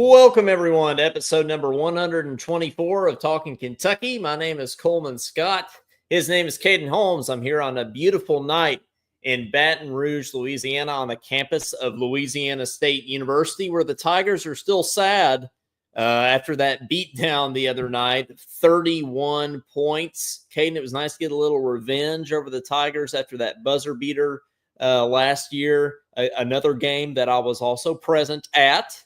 Welcome, everyone, to episode number 124 of Talking Kentucky. My name is Coleman Scott. His name is Caden Holmes. I'm here on a beautiful night in Baton Rouge, Louisiana, on the campus of Louisiana State University, where the Tigers are still sad after that beatdown the other night, 31 points. Caden, it was nice to get a little revenge over the Tigers after that buzzer beater last year. Another game that I was also present at.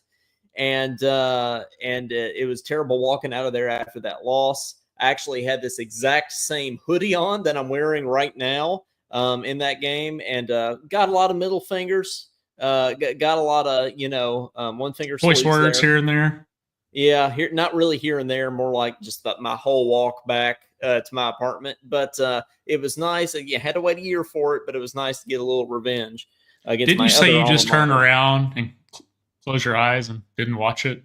And it was terrible walking out of there after that loss. I actually had this exact same hoodie on that I'm wearing right now in that game, and got a lot of middle fingers. Got a lot of one finger voice words here and there. Yeah, here, not really here and there, more like just my whole walk back to my apartment. But it was nice. You had to wait a year for it, but it was nice to get a little revenge against Didn't my you say other you just alma turned mater. around and close your eyes and didn't watch it?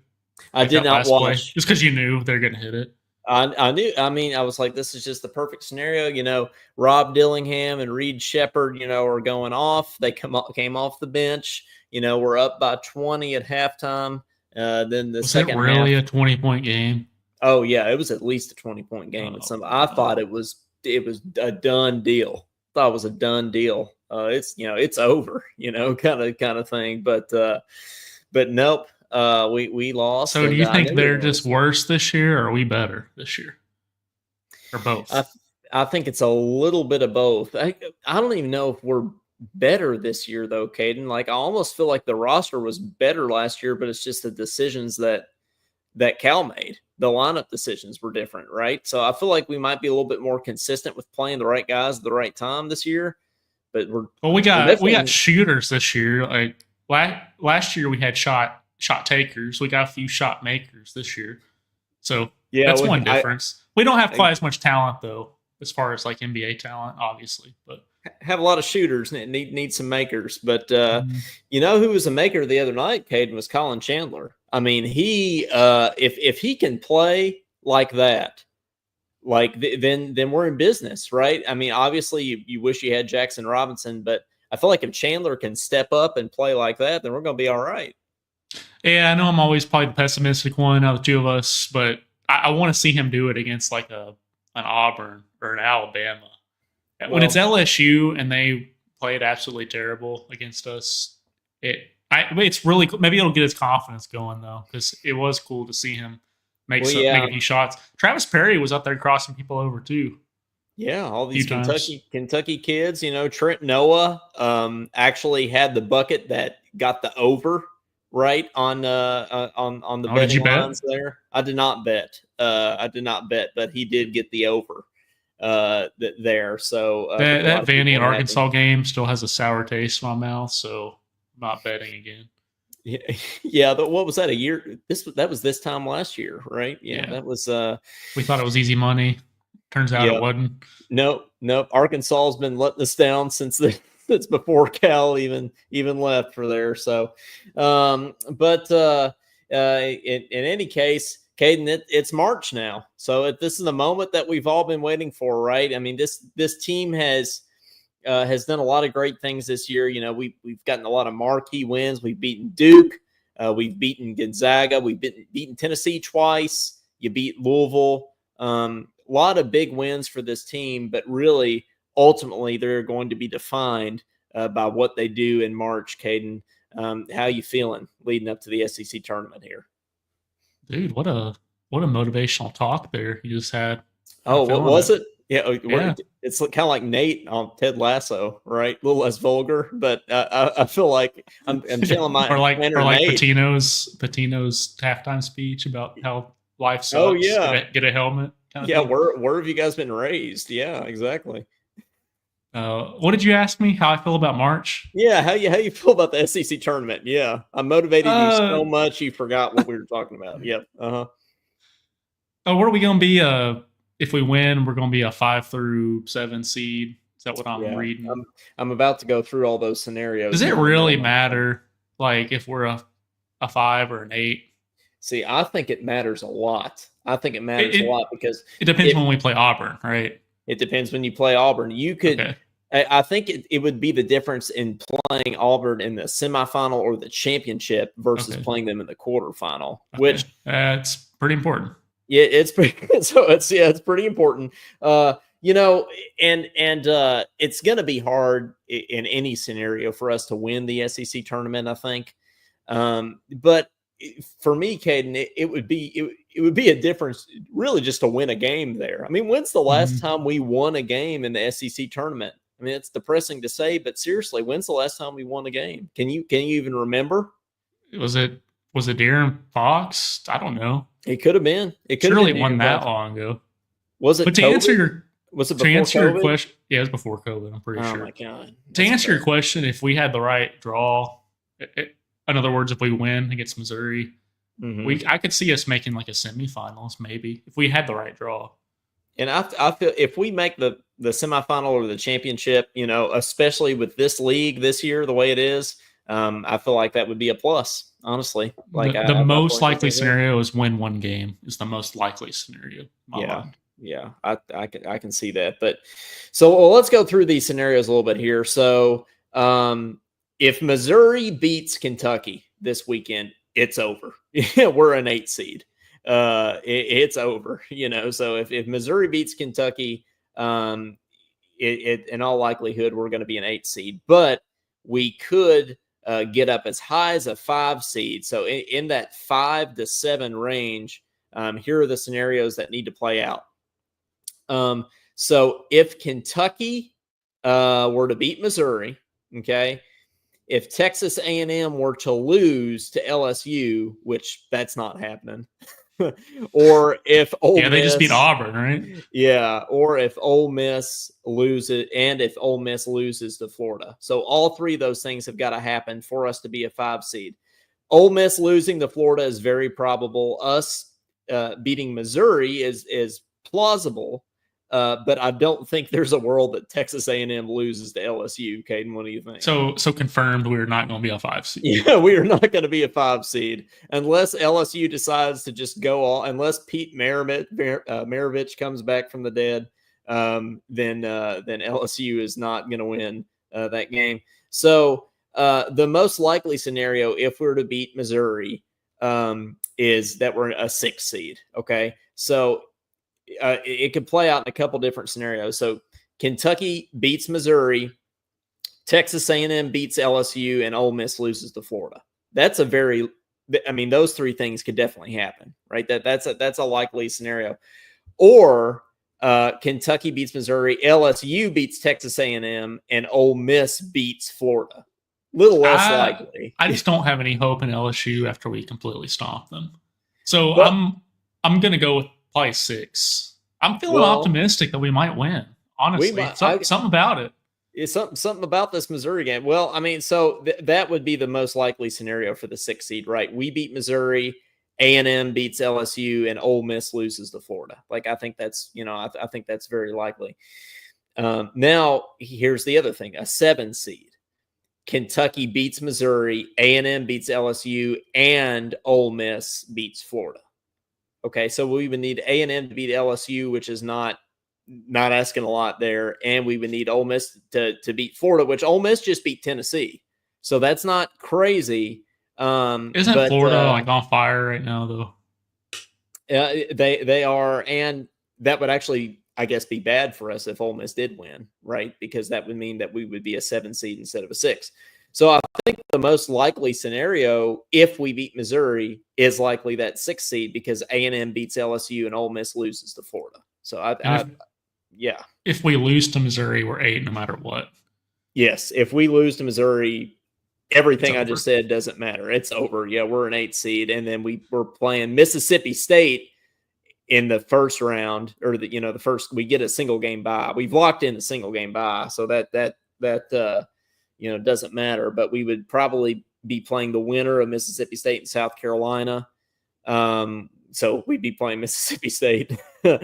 I did not watch. Just because you knew they're going to hit it. I knew. I mean, I was like, this is just the perfect scenario. Rob Dillingham and Reed Shepard, are going off. They came off the bench. We're up by 20 at halftime. Then the second Was it really half, a 20-point game? Oh yeah, it was at least a 20-point game. I thought it was a done deal. I thought it was a done deal. It's over. Kind of thing. But nope. We lost. So do you think they're just worse this year, or are we better this year? Or both? I think it's a little bit of both. I don't even know if we're better this year, though, Caden. Like, I almost feel like the roster was better last year, but it's just the decisions that Cal made. The lineup decisions were different, right? So I feel like we might be a little bit more consistent with playing the right guys at the right time this year. But we got shooters this year. Like last year, we had shot takers. We got a few shot makers this year. So that's one difference. We don't have quite as much talent, though, as far as like NBA talent, obviously. But have a lot of shooters and need some makers. But who was a maker the other night, Caden, was Colin Chandler. I mean, he if he can play like that, then we're in business, right? I mean, obviously you wish you had Jackson Robinson, but I feel like if Chandler can step up and play like that, then we're going to be all right. Yeah, I know I'm always probably the pessimistic one out of the two of us, but I want to see him do it against like an Auburn or an Alabama. When it's LSU and they played absolutely terrible against us, it's really cool. Maybe it'll get his confidence going, though, because it was cool to see him make a few shots. Travis Perry was up there crossing people over, too. Yeah, all these Kentucky kids. Trent Noah actually had the bucket that got the over. Right on the betting lines there. I did not bet, but he did get the over there. So that Vandy and Arkansas game still has a sour taste in my mouth. So I'm not betting again. Yeah. But what was that? A year? That was this time last year, right? Yeah. That was. We thought it was easy money. Turns out it wasn't. Nope. Arkansas has been letting us down since the. It's before Cal even left for there. So, in any case, Caden, it's March now. So this is the moment that we've all been waiting for, right? I mean, this team has done a lot of great things this year. We've gotten a lot of marquee wins. We've beaten Duke. We've beaten Gonzaga. We've beaten Tennessee twice. You beat Louisville. A lot of big wins for this team, but really, ultimately, they're going to be defined by what they do in March. Caden, how you feeling leading up to the SEC tournament here? Dude, what a motivational talk there you just had. Oh, what was it? Yeah. It's kind of like Nate on Ted Lasso, right? A little less vulgar, but I feel like I'm feeling my or like Patino's halftime speech about how life sucks. Oh yeah, get a helmet. Where have you guys been raised? Yeah, exactly. What did you ask me? How I feel about March? Yeah, how you feel about the SEC tournament? Yeah, I motivated you so much you forgot what we were talking about. Yep. Oh, what are we going to be? If we win, we're going to be a 5 through 7 seed. Is that what I'm reading? I'm about to go through all those scenarios. Does it really matter, like if we're a 5 or an 8? See, I think it matters a lot. I think it matters a lot because it depends when we play Auburn, right? It depends when you play Auburn. You could, I think it would be the difference in playing Auburn in the semifinal or the championship versus playing them in the quarterfinal, which it's pretty important. Yeah, it's pretty. So it's pretty important. You know, and it's going to be hard in any scenario for us to win the SEC tournament, I think. But for me, Caden, it would be a difference really just to win a game there. I mean, when's the last time we won a game in the SEC tournament? I mean, it's depressing to say, but seriously, when's the last time we won a game? Can you even remember? Was it De'Aaron Fox? I don't know. It could have been. It could surely have been it wasn't that long ago. Was it? But to COVID? answer your Was it before your question? Yeah, it was before COVID. I'm pretty sure. Oh my god! To answer your question, if we had the right draw, in other words, if we win against Missouri, I could see us making like a semifinals maybe if we had the right draw. And I feel if we make the semifinal or the championship, you know, especially with this league this year the way it is, I feel like that would be a plus. Honestly, like the most likely scenario is win one game is the most likely scenario. Yeah, I can see that. But so let's go through these scenarios a little bit here. So if Missouri beats Kentucky this weekend, it's over. We're an 8 seed. It's over. You know, so if Missouri beats Kentucky, it in all likelihood we're going to be an 8 seed. But we could get up as high as a 5 seed. So in that 5 to 7 range, here are the scenarios that need to play out. So if Kentucky were to beat Missouri, okay, if Texas A&M were to lose to LSU, which that's not happening, or if Ole Miss, they just beat Auburn, right? Yeah, or if Ole Miss loses, and if Ole Miss loses to Florida. So all three of those things have got to happen for us to be a 5 seed. Ole Miss losing to Florida is very probable. Us beating Missouri is plausible, but I don't think there's a world that Texas A&M loses to LSU. Caden, what do you think? So confirmed, we're not going to be a 5 seed. Yeah, we are not going to be a 5 seed unless LSU decides to just go all. Unless Pete Maravich comes back from the dead, then LSU is not going to win that game. So the most likely scenario, if we're to beat Missouri, is that we're a 6 seed. Okay, so it could play out in a couple different scenarios. So Kentucky beats Missouri, Texas A&M beats LSU, and Ole Miss loses to Florida. That's a very, I mean, those three things could definitely happen, right? That's a likely scenario. Or Kentucky beats Missouri, LSU beats Texas A&M, and Ole Miss beats Florida. Little less likely. I just don't have any hope in LSU after we completely stomp them. So I'm going to go with probably 6. I'm feeling optimistic that we might win. Honestly, something about it. It's something about this Missouri game. Well, I mean, so that would be the most likely scenario for the 6 seed, right? We beat Missouri, A&M beats LSU, and Ole Miss loses to Florida. Like, I think that's, you know, I think that's very likely. Now, here's the other thing: a 7 seed. Kentucky beats Missouri, A&M beats LSU, and Ole Miss beats Florida. Okay, so we would need A&M to beat LSU, which is not asking a lot there, and we would need Ole Miss to beat Florida, which Ole Miss just beat Tennessee, so that's not crazy. Isn't Florida like on fire right now, though? They are, and that would actually, I guess, be bad for us if Ole Miss did win, right? Because that would mean that we would be a 7 seed instead of a 6. So I think the most likely scenario, if we beat Missouri, is likely that 6 seed because A&M beats LSU and Ole Miss loses to Florida. So yeah. If we lose to Missouri, we're 8 no matter what. Yes, if we lose to Missouri, everything I just said doesn't matter. It's over. Yeah, we're an 8 seed, and then we're playing Mississippi State in the first round, or the first. We get a single game bye. We've locked in a single game bye, so that doesn't matter. But we would probably be playing the winner of Mississippi State and South Carolina. So we'd be playing Mississippi State in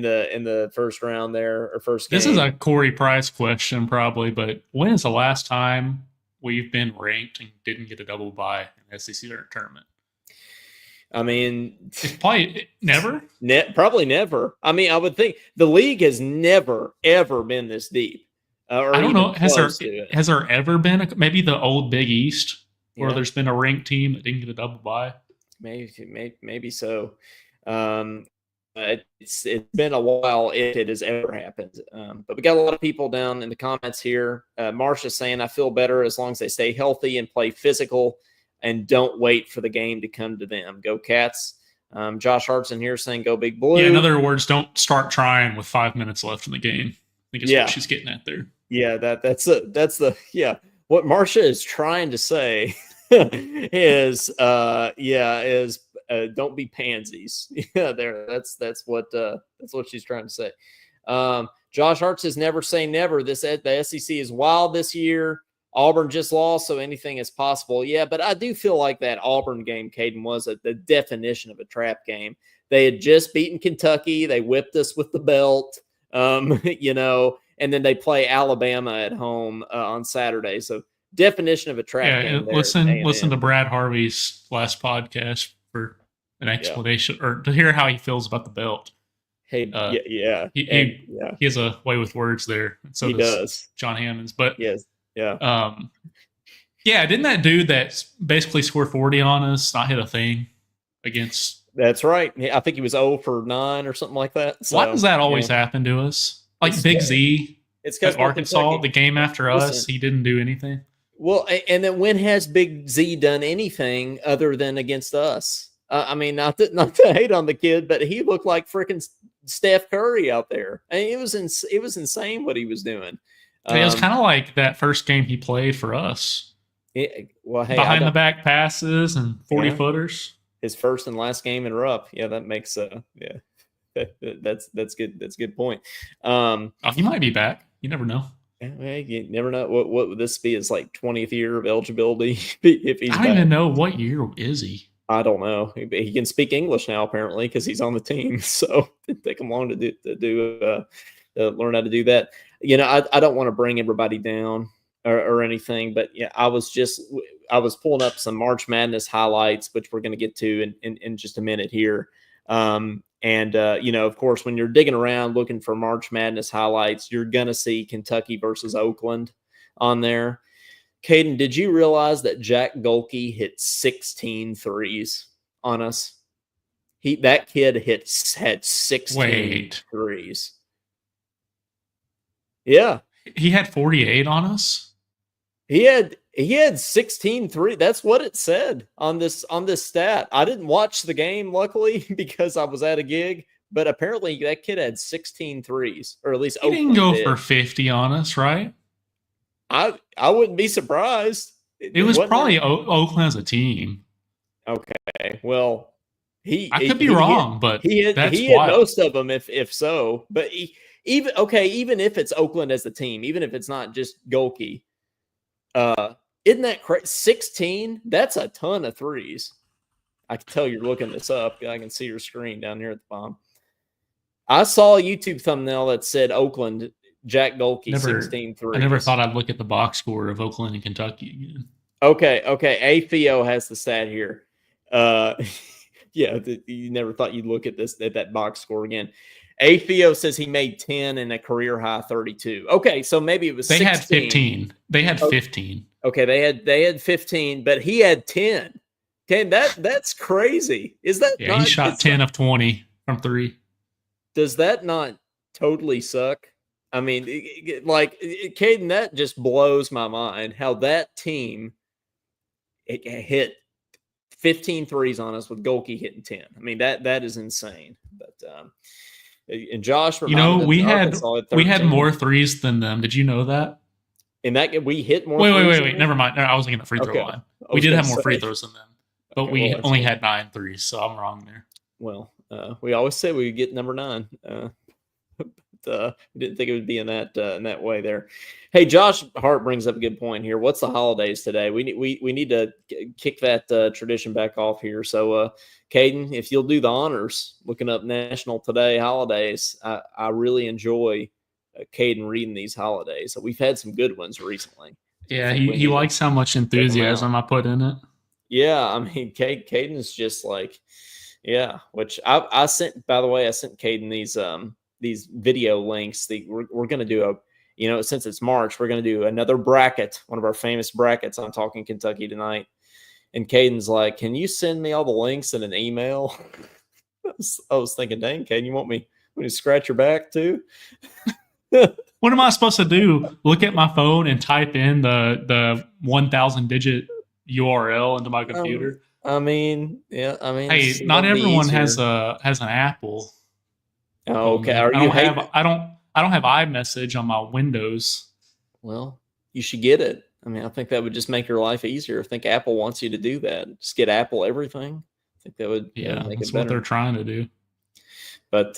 the first round there, or first game. This is a Corey Price question probably, but when is the last time we've been ranked and didn't get a double bye in the SEC tournament? I mean, It's probably never. Probably never. I mean, I would think the league has never ever been this deep, or I don't know. even close to it. Has there ever been maybe the old Big East where Yeah, there's been a ranked team that didn't get a double bye? maybe so. Um, it's been a while if it has ever happened. But we got a lot of people down in the comments here. Marsha's saying, I feel better as long as they stay healthy and play physical and don't wait for the game to come to them. Go Cats. Josh Hartson here saying, go Big Blue. Yeah, in other words, don't start trying with 5 minutes left in the game. I think it's what she's getting at there. Yeah, that's the what Marsha is trying to say is don't be pansies. Yeah, there. That's what she's trying to say. Josh Hart says never say never. The SEC is wild this year. Auburn just lost, so anything is possible. Yeah, but I do feel like that Auburn game, Caden, was the definition of a trap game. They had just beaten Kentucky. They whipped us with the belt, and then they play Alabama at home on Saturday. So definition of a trap game. Listen to Brad Harvey's last podcast for an explanation or to hear how he feels about the belt. Hey, he has a way with words there. So he does John Hammonds, but yes. Yeah. Didn't that dude that basically score 40 on us not hit a thing against? That's right. I think he was 0 for 9 or something like that. So, why does that always happen to us? Like Big Z at Arkansas, the game after us, he didn't do anything. Well, and then when has Big Z done anything other than against us? I mean, not to hate on the kid, but he looked like freaking Steph Curry out there. I mean, it was insane what he was doing. It was kind of like that first game he played for us. Behind the back passes and 40-footers. His first and last game in Rupp. Yeah, that makes that's good. That's a good point. He might be back. You never know. You never know. What would this be? His like 20th year of eligibility? If he's I don't even know what year is he. I don't know. He can speak English now apparently because he's on the team. So it take him long to learn how to do that. I don't want to bring everybody down or anything, but yeah, I was pulling up some March Madness highlights, which we're going to get to in just a minute here. Of course, when you're digging around looking for March Madness highlights, you're going to see Kentucky versus Oakland on there. Caden, did you realize that Jack Golke hit 16 threes on us? That kid had 16 threes. Yeah. He had 48 on us? He had 16 threes. That's what it said on this stat. I didn't watch the game, luckily, because I was at a gig, but apparently that kid had 16 threes, or at least he didn't go for 50 on us, right? I wouldn't be surprised. It was probably Oakland as a team. Okay. Well, I could be wrong, but he hit most of them if so. But even if it's Oakland as a team, even if it's not just Golke, isn't that crazy? 16? That's a ton of threes. I can tell you're looking this up. I can see your screen down here at the bottom. I saw a YouTube thumbnail that said Oakland, Jack Golke, 16 threes. I never thought I'd look at the box score of Oakland and Kentucky again. Okay. AFIO has the stat here. You never thought you'd look at that box score again. AFIO says he made 10 and a career high 32. Okay, so maybe it was 16. Had 15. They had 15. Okay, they had 15, but he had 10. 10, that's crazy. Is that he shot 10 of 20 from 3. Does that not totally suck? I mean, Caden, that just blows my mind how that team hit 15 threes on us with Golke hitting 10. I mean, that is insane. But and Josh, we had more threes than them. Did you know that? And that we hit more. Wait. Never mind. No, I was thinking the free throw line. We did have more free throws than them, but we only had 9 threes, so I'm wrong there. Well, we always say we get number 9. We didn't think it would be in that way there. Hey, Josh Hart brings up a good point here. What's the holidays today? We need to kick that tradition back off here. So, Caden, if you'll do the honors, looking up National Today holidays, I really enjoy Caden reading these holidays. So we've had some good ones recently. Yeah, he likes how much enthusiasm I put in it. Yeah, I mean, Caden's just like, yeah. Which I sent. By the way, I sent Caden these video links. We're gonna do a, since it's March, we're gonna do another bracket, one of our famous brackets on Talking Kentucky tonight. And Caden's like, "Can you send me all the links in an email?" I was thinking, dang, Caden, you want me to scratch your back too? What am I supposed to do? Look at my phone and type in the 1,000 digit URL into my computer? I mean, yeah, I mean, Hey, not that'd be everyone has easier. an Apple. Oh, okay. Coleman. Are you hate? I don't have iMessage on my Windows. Well, you should get it. I mean, I think that would just make your life easier. I think Apple wants you to do that. Just get Apple everything. I think that would make That's it what they're better. trying to do. But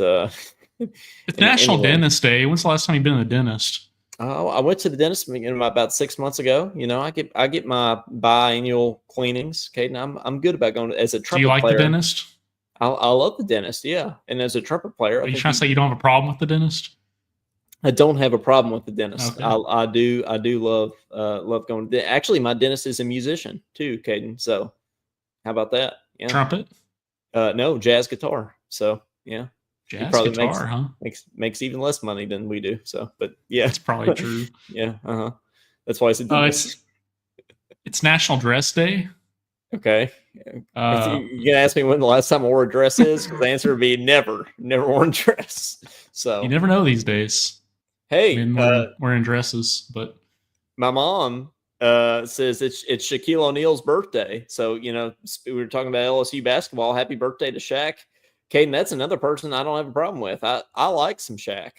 It's National anyway, Dentist Day. When's the last time you've been to the dentist? I went to the dentist about 6 months ago. I get my biannual cleanings. Caden, I'm good about going as a Do you trumpet like the player. dentist? I love the dentist, yeah. And as a trumpet player, Are I you think trying to say you don't have a problem with the dentist? I don't have a problem with the dentist. Okay. I do love going. Actually, my dentist is a musician too, Caden. So how about that? Yeah. Trumpet? No, jazz guitar. So yeah, he Jazz probably guitar, huh? makes even less money than we do. So, but yeah, That's probably true. yeah. That's why he's a dentist. It's National Dress Day. Okay. If Uh, you can ask me when the last time I wore a dress is, because the answer would be never worn a dress. So you never know these days. hey, Wearing dresses, but my mom says it's Shaquille O'Neal's birthday. So, we were talking about LSU basketball. Happy birthday to Shaq. Caden, that's another person I don't have a problem with. I like some Shaq.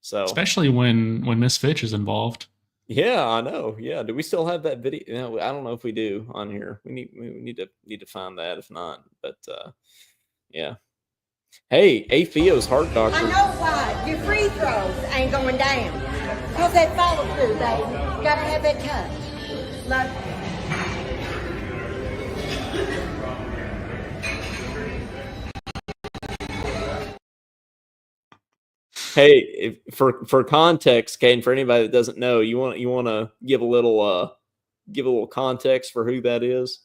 So especially when Miss Fitch is involved. yeah, I know. Yeah. Do we still have that video? No, I don't know if we do on here. We need to find that if not. But yeah. Hey, Theo's heart doctor. I know why. Your free throws ain't going down. Because that follow through, baby. You gotta have that touch. Look. Hey, for context, Caden, for anybody that doesn't know, you want to give a little context for who that is?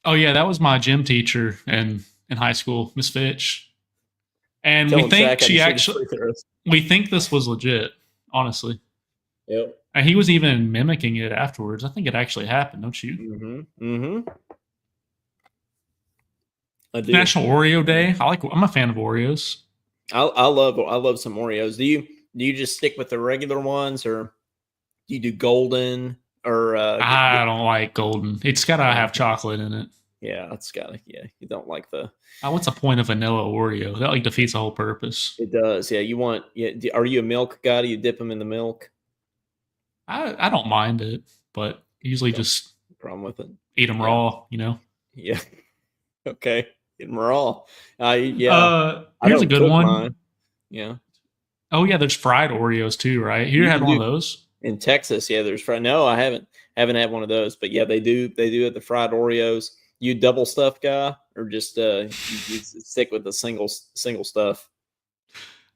Oh yeah, that was my gym teacher in high school, Miss Fitch. And Telling we think Shaq she how to shoot actually free throws. we think this was legit, honestly. Yep. And he was even mimicking it afterwards. I think it actually happened, don't you? Mm-hmm. Mm-hmm. I do. National Oreo Day. I'm a fan of Oreos. I love some Oreos. Do you just stick with the regular ones, or do you do golden? Or I don't like golden. It's gotta have chocolate in it. Yeah, it's gotta. Yeah, you don't like the. What's the point of vanilla Oreo? That like defeats the whole purpose. It does. Yeah, you want. Yeah, are you a milk guy? Do you dip them in the milk? I don't mind it, but usually just Problem with it? eat them raw. Yeah. Okay. Eat them raw. Yeah. Here's a good one. Mine. Yeah. Oh yeah, there's fried Oreos too, right? You had one of those in Texas. Yeah, there's fried. No, I haven't had one of those, but yeah, they do have the fried Oreos. You double stuff guy, or just you stick with the single stuff?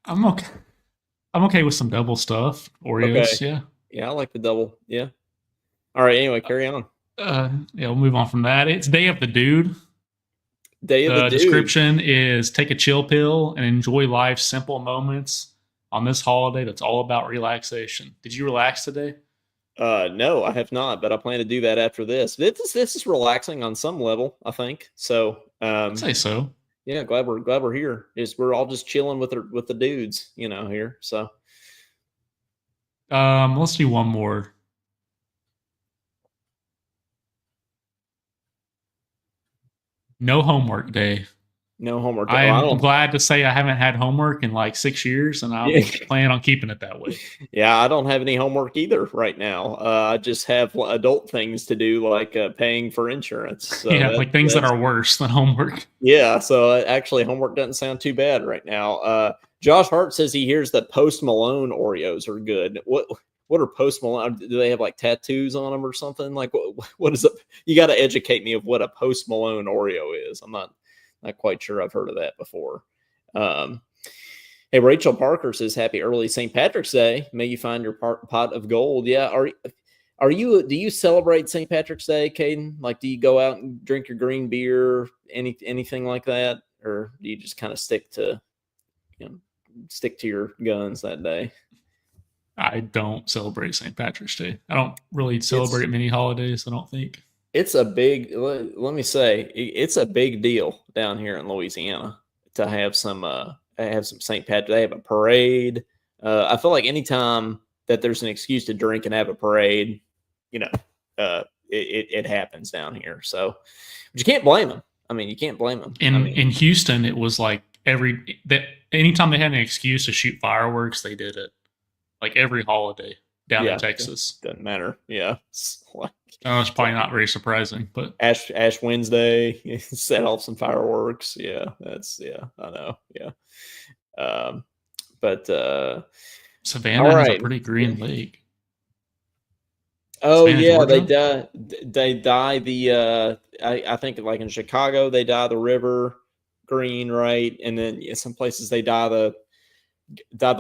I'm okay with some double stuff Oreos. Okay. Yeah, I like the double. Yeah. All right. Anyway, carry on. Yeah, we'll move on from that. It's Day of the Dude. Day of the Dude. The description is take a chill pill and enjoy life's simple moments on this holiday that's all about relaxation. Did you relax today? No, I have not, but I plan to do that after this. This is relaxing on some level, I think. So I'd say so. Yeah, glad we're here. We're all just chilling with the dudes, here. So let's do one more. No homework day. No homework. I'm glad to say I haven't had homework in like 6 years, and I'm planning on keeping it that way. Yeah, I don't have any homework either right now. I just have adult things to do, like paying for insurance. So like things that are worse than homework. Yeah, so actually homework doesn't sound too bad right now. Josh Hart says he hears that Post Malone Oreos are good. What are Post Malone? Do they have like tattoos on them or something? Like what is it? You got to educate me of what a Post Malone Oreo is. I'm not quite sure I've heard of that before. Hey, Rachel Parker says, happy early St. Patrick's Day. May you find your pot of gold. Yeah. Do you celebrate St. Patrick's Day, Caden? Like, do you go out and drink your green beer, anything like that, or do you just kind of stick to your guns that day? I don't celebrate St. Patrick's Day. I don't really celebrate many holidays, I don't think. It's a big, let me say, it's a big deal down here in Louisiana to have some St. Patrick. They have a parade. I feel like anytime that there's an excuse to drink and have a parade, it happens down here. So, but you can't blame them. I mean, you can't blame them. In Houston, it was like anytime they had an excuse to shoot fireworks, they did it. Like every holiday down in Texas. Doesn't matter. Yeah. It's probably not very surprising, but Ash Wednesday, set off some fireworks. Yeah, I know. Yeah. Savannah has a pretty green lake. Oh, Savannah, yeah, Georgia? they dye the I think like in Chicago they dye the river green, right? And then some places they dye the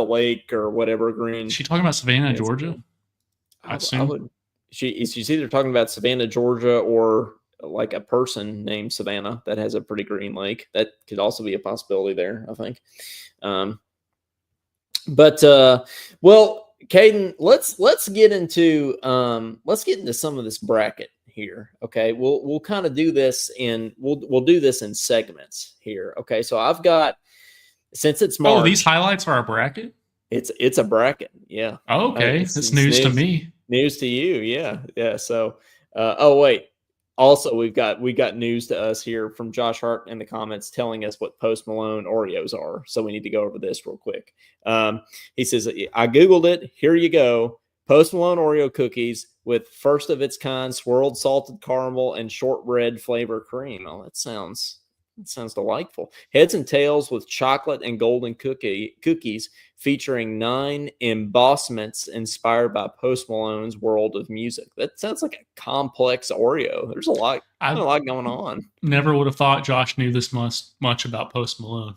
lake or whatever green. Is she talking about Savannah, Georgia? I assume. She's either talking about Savannah, Georgia, or like a person named Savannah that has a pretty green lake. That could also be a possibility there, I think. Well, Caden, let's get into some of this bracket here. Okay, we'll kind of do this we'll do this in segments here. Okay, so I've got, since it's March. Oh, these highlights are a bracket? It's a bracket, yeah. Oh, okay, it's news to me. News to you, yeah. So, wait. Also, we got news to us here from Josh Hart in the comments telling us what Post Malone Oreos are. So we need to go over this real quick. He says, I Googled it. Here you go. Post Malone Oreo cookies with first of its kind swirled salted caramel and shortbread flavor cream. Oh, that sounds delightful. Heads and tails with chocolate and golden cookies featuring 9 embossments inspired by Post Malone's world of music. That sounds like a complex Oreo. There's a lot going on. Never would have thought Josh knew this much about Post Malone.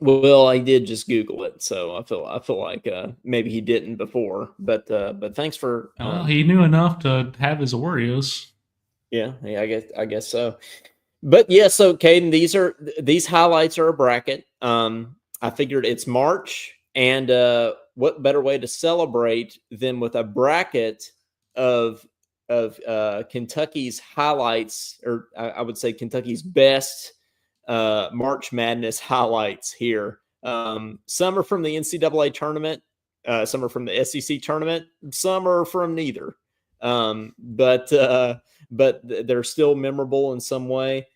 Well, I did just Google it, so I feel like maybe he didn't before. But thanks for. He knew enough to have his Oreos. Yeah, I guess so. But yeah, so Caden, these highlights are a bracket. I figured it's March, and what better way to celebrate than with a bracket of Kentucky's highlights, or I would say Kentucky's best March Madness highlights here. Some are from the NCAA tournament, some are from the SEC tournament, some are from neither. But they're still memorable in some way.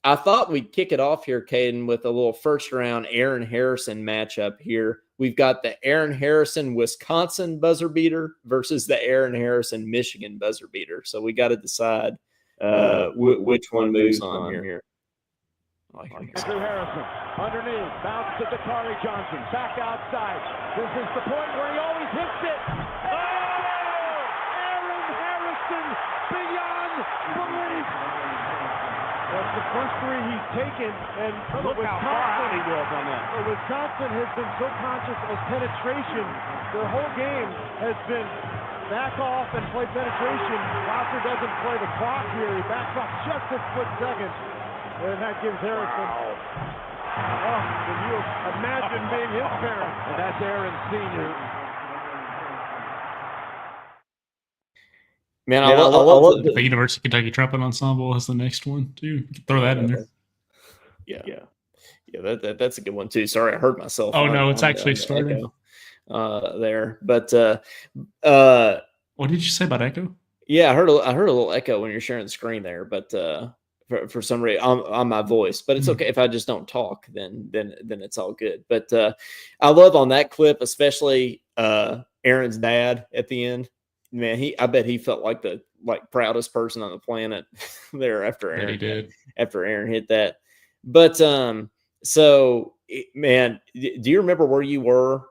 I thought we'd kick it off here, Caden, with a little first round Aaron Harrison matchup here. We've got the Aaron Harrison Wisconsin buzzer beater versus the Aaron Harrison Michigan buzzer beater. So we got to decide which one moves on here. Andrew Harrison underneath, bounce to Dakari Johnson, back outside. This is the point where he always hits it. Oh! Aaron Harrison beyond belief. That's the first three he's taken, and look how far he was on that. Wisconsin has been so conscious of penetration. Their whole game has been back off and play penetration. Rosser doesn't play the clock here. He backs off just a split second. And that gives Harrison, can you imagine being his parent? And that's Aaron Sr. Man, I love the University of Kentucky Trumpet Ensemble is the next one, too. You can throw that in there. Yeah, that's a good one, too. Sorry, I heard myself. Oh, no, it's actually starting. There. But what did you say about echo? Yeah, I heard a little echo when you're sharing the screen there, but for some reason on my voice, but it's okay if I just don't talk, then it's all good. But I love on that clip, especially Aaron's dad at the end. Man, I bet he felt like the proudest person on the planet there after Aaron hit that. But man, do you remember where you were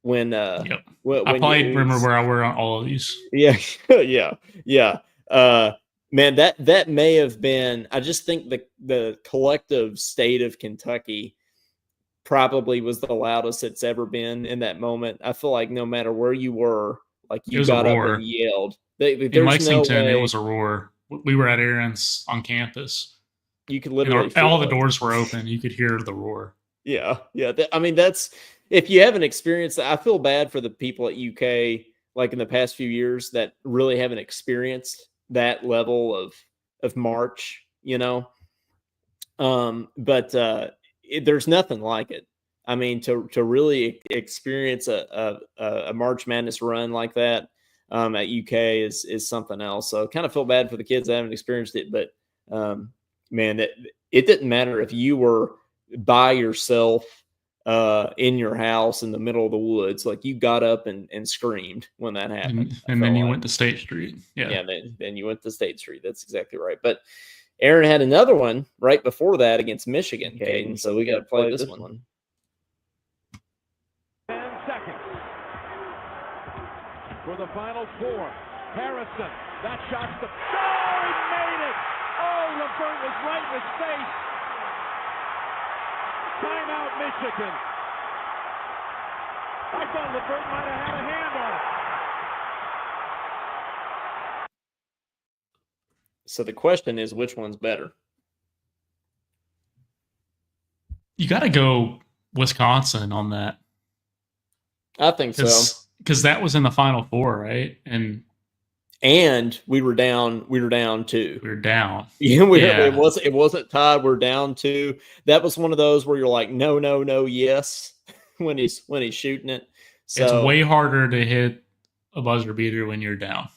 when? Yep. I probably remember where I were on all of these. Yeah, yeah. Man, that may have been. I just think the collective state of Kentucky probably was the loudest it's ever been in that moment. I feel like no matter where you were, like you got up and yelled. In Lexington, it was a roar. We were at Aaron's on campus. You could literally all the doors were open. You could hear the roar. Yeah. I mean, that's if you haven't experienced that. I feel bad for the people at UK, like in the past few years, that really haven't experienced that level of March. But there's nothing like it. I mean, to really experience a March Madness run like that at UK is something else. So kind of feel bad for the kids that haven't experienced it, but man, it didn't matter if you were by yourself in your house in the middle of the woods. Like, you got up and screamed when that happened. And then you went to State Street. Yeah. Then you went to State Street. That's exactly right. But Aaron had another one right before that against Michigan, Caden. So we got to play this one. 10 seconds for the final four. Harrison, that shot's the... Oh, he made it! Oh, LeVert was right in his face. Timeout, Michigan. I thought LeVert might have had a hand on it. So the question is, which one's better? You got to go Wisconsin on that. I think so. Because that was in the Final Four, right? And we were down 2. We were down. Yeah, it wasn't tied. We're down 2. That was one of those where you're like, no, yes, when he's shooting it. So it's way harder to hit a buzzer beater when you're down.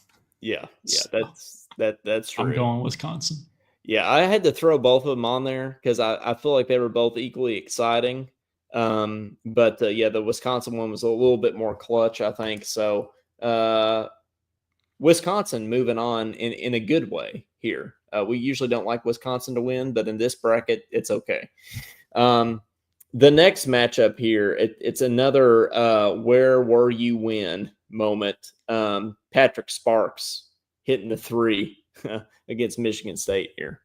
Yeah, that's true. I'm going Wisconsin. Yeah, I had to throw both of them on there because I feel like they were both equally exciting. But the Wisconsin one was a little bit more clutch, I think. So Wisconsin moving on in a good way here. We usually don't like Wisconsin to win, but in this bracket, it's okay. The next matchup here, it's another where were you when moment. Patrick Sparks hitting the 3 against Michigan State here.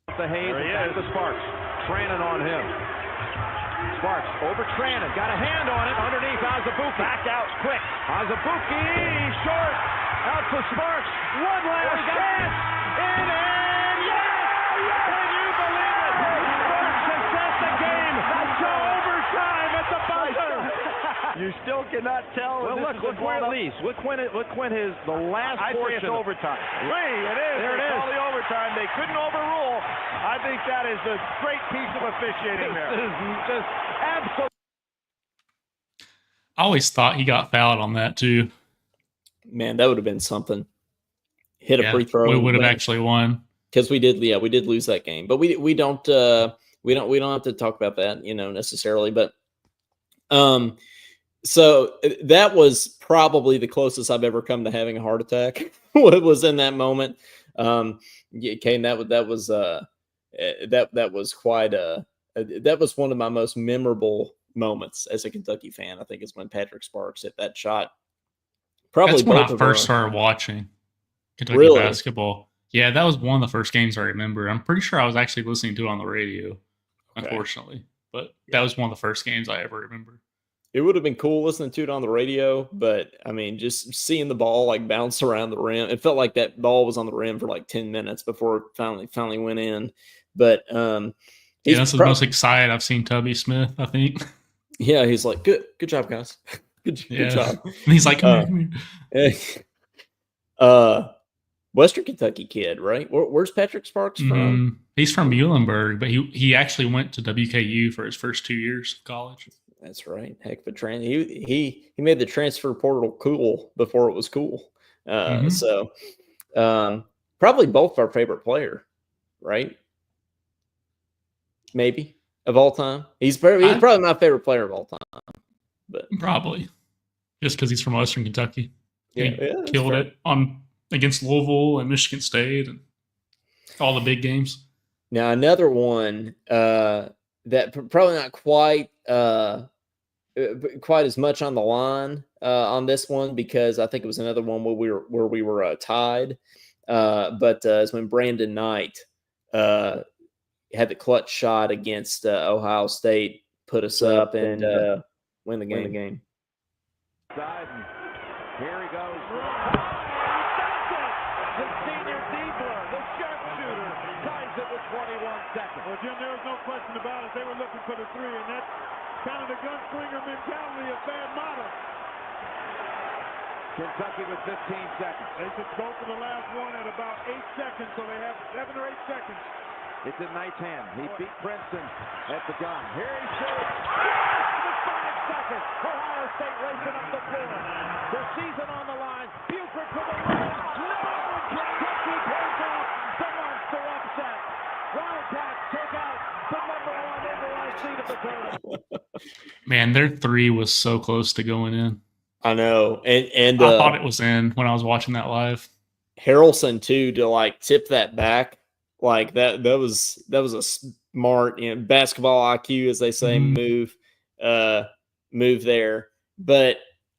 The Hayes and back to Sparks. Trannon on him. Sparks over Trannon. Got a hand on it. Underneath Azubuike. Back out quick. Azubuike short. Out to Sparks. One last chance. In and yes! Can you believe it? Sparks has sent the game to overtime at the buzzer. You still cannot tell. Well, look where it leaves. Look when his the last portion. It's overtime. It is. There it is. Call the overtime. They couldn't overrule. I think that is a great piece of officiating there. This is just absolutely. I always thought he got fouled on that too. Man, that would have been something. Hit a free throw. We would have actually won because we did lose that game. But we don't have to talk about that, necessarily. But so that was probably the closest I've ever come to having a heart attack. What was in that moment? Kane, that was quite that was one of my most memorable moments as a Kentucky fan. I think is when Patrick Sparks hit that shot. Probably that's when I first started watching Kentucky basketball. Yeah, that was one of the first games I remember. I'm pretty sure I was actually listening to it on the radio, unfortunately. But that was one of the first games I ever remember. It would have been cool listening to it on the radio, but I mean, just seeing the ball like bounce around the rim, it felt like that ball was on the rim for like 10 minutes before it finally went in. But that's the most excited I've seen Tubby Smith, I think. Yeah, he's like, good job, guys. Good job. And he's like, come here. Western Kentucky kid, right? Where's Patrick Sparks from? He's from Muhlenberg, but he actually went to WKU for his first 2 years of college. That's right. Heck of a transfer. He made the transfer portal cool before it was cool. So probably both our favorite player, right? Maybe of all time. He's probably my favorite player of all time. But probably just because he's from Western Kentucky. Yeah, he killed it against Louisville and Michigan State and all the big games. Now another one that probably not quite as much on the line on this one because I think it was another one where we were tied. But it's when Brandon Knight had the clutch shot against Ohio State, put us up and win the game. Here he goes. The senior Diebler, the sharpshooter, ties it with 21 seconds. Well, Jim, there was no question about it. They were looking for the three, and that's kind of the gunslinger mentality of Bad Mata. Kentucky with 15 seconds. They should go for the last one at about 8 seconds, so they have 7 or 8 seconds. It's in Knight's hand. He beat Princeton at the gun. Here he shoots. With 5 seconds. Ohio State racing up the floor. The season on the line. Buford for the win. No! Kentucky pulls off the monster upset. Wildcats take out the number 1 overall seed of the tournament. Man, their three was so close to going in. I know, and I thought it was in when I was watching that live. Harrelson too, to like tip that back, like that was a smart, basketball IQ, as they say, move there. But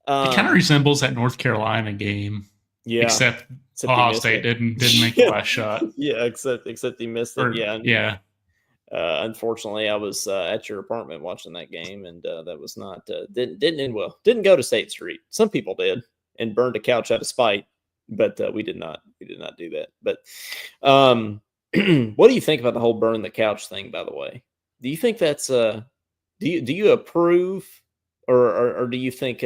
it kind of resembles that North Carolina game, yeah. Except Ohio State didn't make the last shot. Yeah, except he missed it. Yeah. Unfortunately, I was at your apartment watching that game, and that was not didn't end well. Didn't go to State Street. Some people did and burned a couch out of spite, but we did not. We did not do that. But what do you think about the whole burn the couch thing? By the way, do you think that's do you approve, or do you think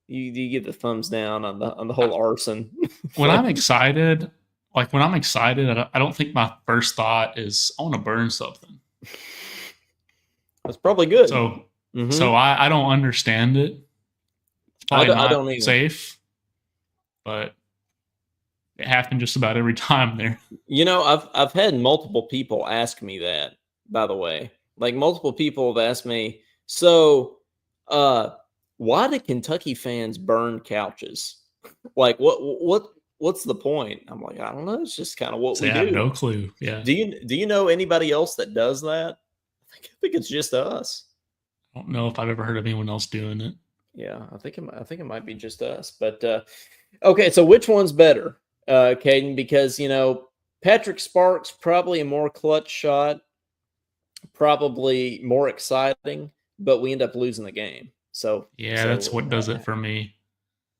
you give the thumbs down on the whole arson? When I'm excited, I don't think my first thought is I want to burn something. That's probably good. So I don't understand it. It's probably I don't not safe, but it happened just about every time there. I've had multiple people ask me that, by the way. Like, multiple people have asked me, so why do Kentucky fans burn couches? Like, what's the point? I'm like, I don't know. It's just kind of what we do. I have no clue. Yeah. Do you know anybody else that does that? I think it's just us. I don't know if I've ever heard of anyone else doing it. Yeah, I think it might be just us. But okay, so which one's better, Caden? Because Patrick Sparks, probably a more clutch shot, probably more exciting, but we end up losing the game. So that's what does it for me.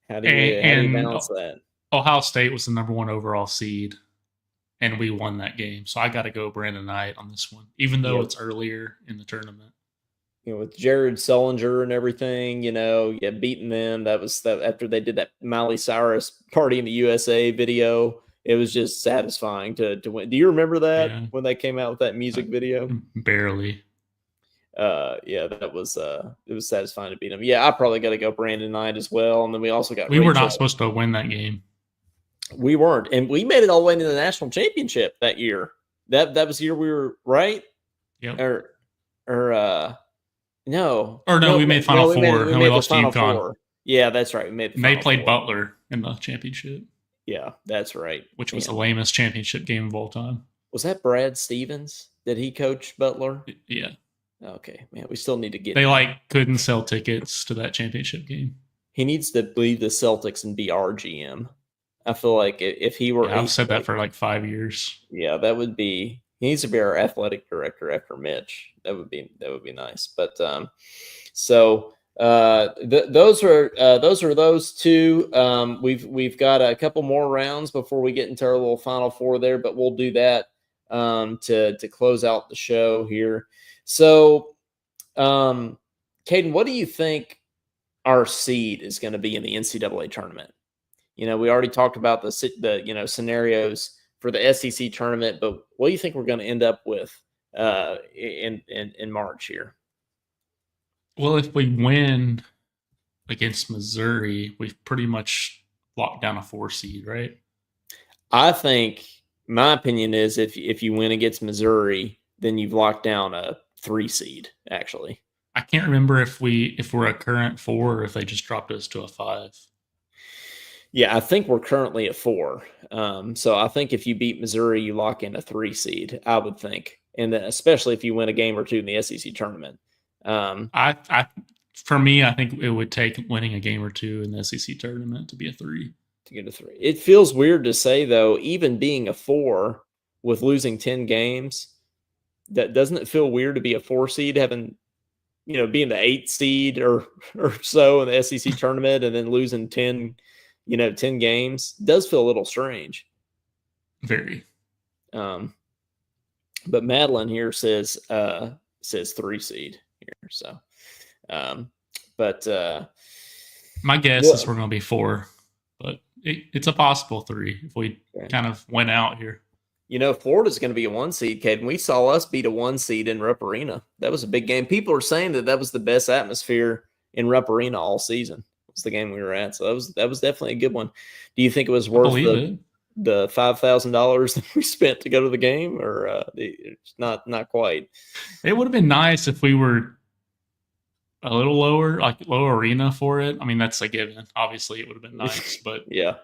How do you balance that? Ohio State was the number 1 overall seed, and we won that game. So I got to go Brandon Knight on this one, even though it's earlier in the tournament. With Jared Sullinger and everything, beating them. That was after they did that Miley Cyrus Party in the USA video. It was just satisfying to win. Do you remember that when they came out with that music video? Barely. That was it was satisfying to beat them. Yeah, I probably got to go Brandon Knight as well. And then we also got. We were not supposed to win that game. We weren't, and we made it all the way into the national championship that year. That was the year we were right. Yep. We made Final Four, and we lost to UConn. Yeah, that's right. We made. They played Butler in the championship. Yeah, that's right. Which was the lamest championship game of all time. Was that Brad Stevens? Did he coach Butler? Yeah. Okay, man. We still need to get. They couldn't sell tickets to that championship game. He needs to leave the Celtics and be our GM. I feel like if he were, I've said that for 5 years. Yeah, that would be. He needs to be our athletic director after Mitch. That would be nice. But those are those two. We've got a couple more rounds before we get into our little Final Four there, but we'll do that to close out the show here. So, Caden, what do you think our seed is going to be in the NCAA tournament? We already talked about the scenarios for the SEC tournament, but what do you think we're going to end up with in March here? Well, if we win against Missouri, we've pretty much locked down a 4 seed, right? I think my opinion is if you win against Missouri, then you've locked down a 3 seed. Actually, I can't remember if we're a current 4 or if they just dropped us to a 5. Yeah, I think we're currently a 4. So I think if you beat Missouri, you lock in a 3 seed, I would think. And then especially if you win a game or two in the SEC tournament. For me, I think it would take winning a game or two in the SEC tournament to be a 3. To get a 3. It feels weird to say, though, even being a 4 with losing 10 games, that doesn't it feel weird to be a 4 seed having, being the 8 seed or so in the SEC tournament and then losing 10 10 games does feel a little strange. Very. But Madeline here says 3 seed here. So, but my guess is we're going to be 4, but it's a possible 3 if we kind of went out here. Florida's going to be a 1 seed, Caden. We saw us beat a 1 seed in Rupp Arena. That was a big game. People are saying that was the best atmosphere in Rupp Arena all season. It was the game we were at. So that was definitely a good one. Do you think it was worth the $5,000 that we spent to go to the game, or it's not quite? It would have been nice if we were a little lower, like low arena for it. I mean, that's a given. Obviously, it would have been nice, but yeah.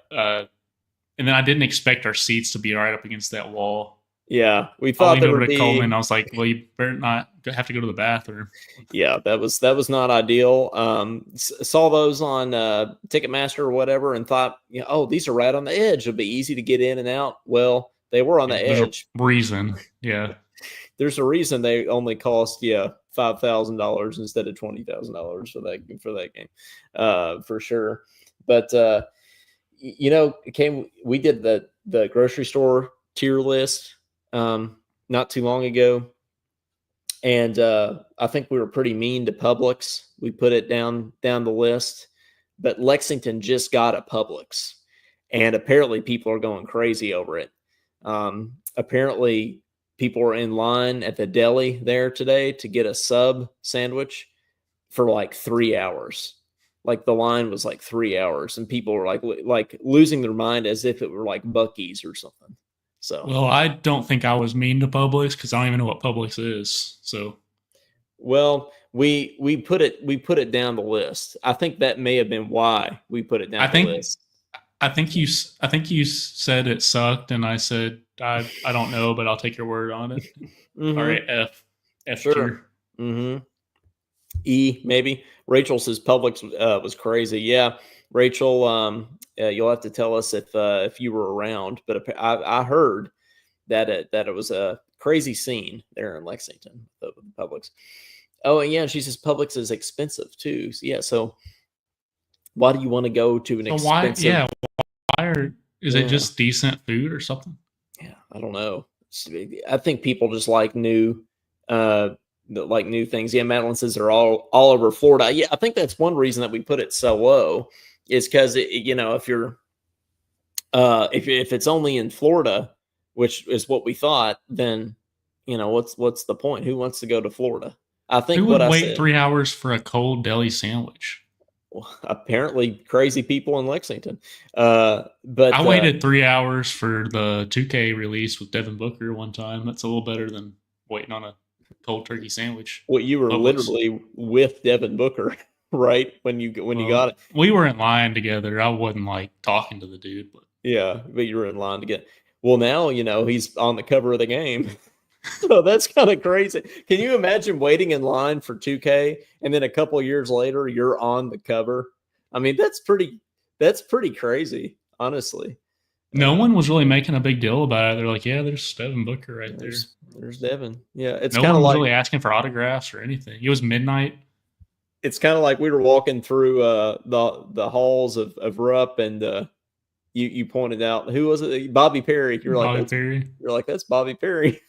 And then I didn't expect our seats to be right up against that wall. Yeah, we thought there would be. Coleman, I was like, well, you better not have to go to the bathroom. Yeah, that was not ideal. Saw those on Ticketmaster or whatever, and thought, oh, these are right on the edge. It'll be easy to get in and out. Well, they were on the edge. Reason, yeah. There's a reason they only cost $5,000 instead of $20,000 for that game, for sure. But we did the grocery store tier list not too long ago, and I think we were pretty mean to Publix. We put it down the list, but Lexington just got a Publix, and apparently people are going crazy over it. Apparently people are in line at the deli there today to get a sub sandwich for like 3 hours. Like the line was like 3 hours, and people were like losing their mind as if it were like Buc-ee's or something. So, well, I don't think I was mean to Publix because I don't even know what Publix is. So, well, we put it down the list. I think that may have been why we put it down the list. I think you said it sucked, and I said I don't know, but I'll take your word on it. Mm-hmm. All right, F sure. Tier. Mm-hmm. E maybe. Rachel says Publix was crazy. Yeah, Rachel, you'll have to tell us if you were around, but I heard that it was a crazy scene there in Lexington, the Publix. Oh, and yeah, she says Publix is expensive too. So, yeah, so why do you want to go to an expensive? Is it just decent food or something? Yeah, I don't know. I think people just like new things. Yeah, Madeline says they're all over Florida. Yeah, I think that's one reason that we put it so low is because if you're if it's only in Florida, which is what we thought, then what's the point? Who wants to go to Florida? I think who would wait 3 hours for a cold deli sandwich? Well, apparently crazy people in Lexington. But I waited 3 hours for the 2K release with Devin Booker one time. That's a little better than waiting on a cold turkey sandwich. Well, you were literally with Devin Booker, right? When you got it. We were in line together. I wasn't like talking to the dude, but you were in line together. Well, now he's on the cover of the game. So that's kind of crazy. Can you imagine waiting in line for 2K and then a couple of years later you're on the cover? I mean, that's pretty crazy, honestly. No one was really making a big deal about it. They're like, yeah, there's Devin Booker right there. There's Devin. Yeah, it's no kind one of was like really asking for autographs or anything. It was midnight. It's kind of like we were walking through the halls of Rupp, and you pointed out, who was it? Bobby Perry. You're like, that's Bobby Perry.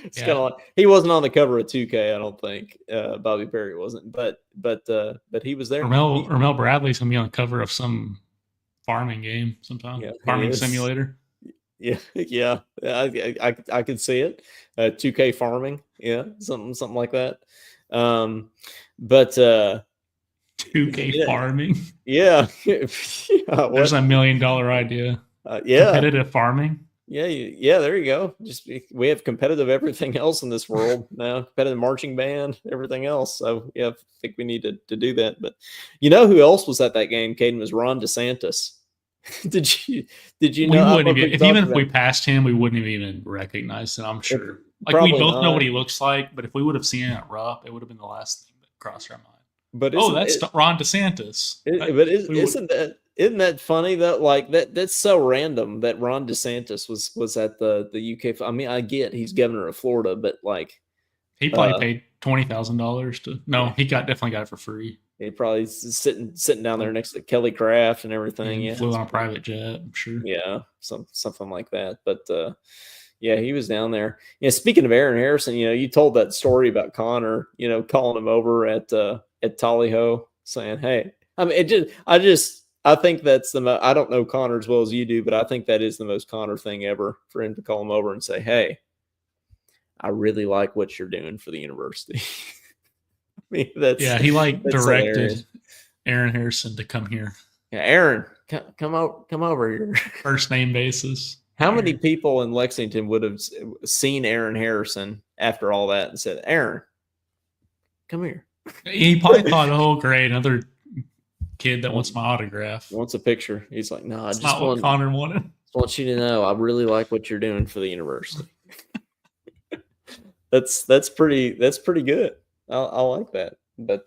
It's kind of like he wasn't on the cover of 2K. I don't think Bobby Perry wasn't, but he was there. Ramel Bradley's gonna be on the cover of some farming game sometime. Yeah, farming simulator. Yeah. I could see it. 2K farming. Yeah, something like that. But 2K farming. Yeah. There's $1 million idea. Competitive farming. Yeah, there you go. We have competitive everything else in this world now. Competitive marching band, everything else. So yeah, I think we need to do that. But who else was at that game, Caden? Was Ron DeSantis. Did you know? If we passed him, we wouldn't have even recognized him, I'm sure. We both know what he looks like, but if we would have seen him at Rupp, it would have been the last thing that crossed our mind. But that's Ron DeSantis. Isn't that funny that that's so random that Ron DeSantis was at the UK. I mean, I get he's governor of Florida, but he probably paid $20,000 to. No, he definitely got it for free. He probably sitting down there next to Kelly Craft and everything. He flew on a private jet, I'm sure. Yeah, something like that. But yeah, he was down there. Yeah, speaking of Aaron Harrison, you told that story about Connor, calling him over at Tallyho, saying, "Hey," I mean, I think that's I don't know Connor as well as you do, but I think that is the most Connor thing ever for him to call him over and say, "Hey, I really like what you're doing for the university." I mean, he directed hilarious. Aaron Harrison to come here. Yeah, Aaron, come over here. First name basis. How many people in Lexington would have seen Aaron Harrison after all that and said, "Aaron, come here"? He probably thought, "Oh, great, another kid that wants my autograph. Wants a picture." He's like, "No, I just not what Connor wanted. Want you to know I really like what you're doing for the university." That's pretty good. I like that. But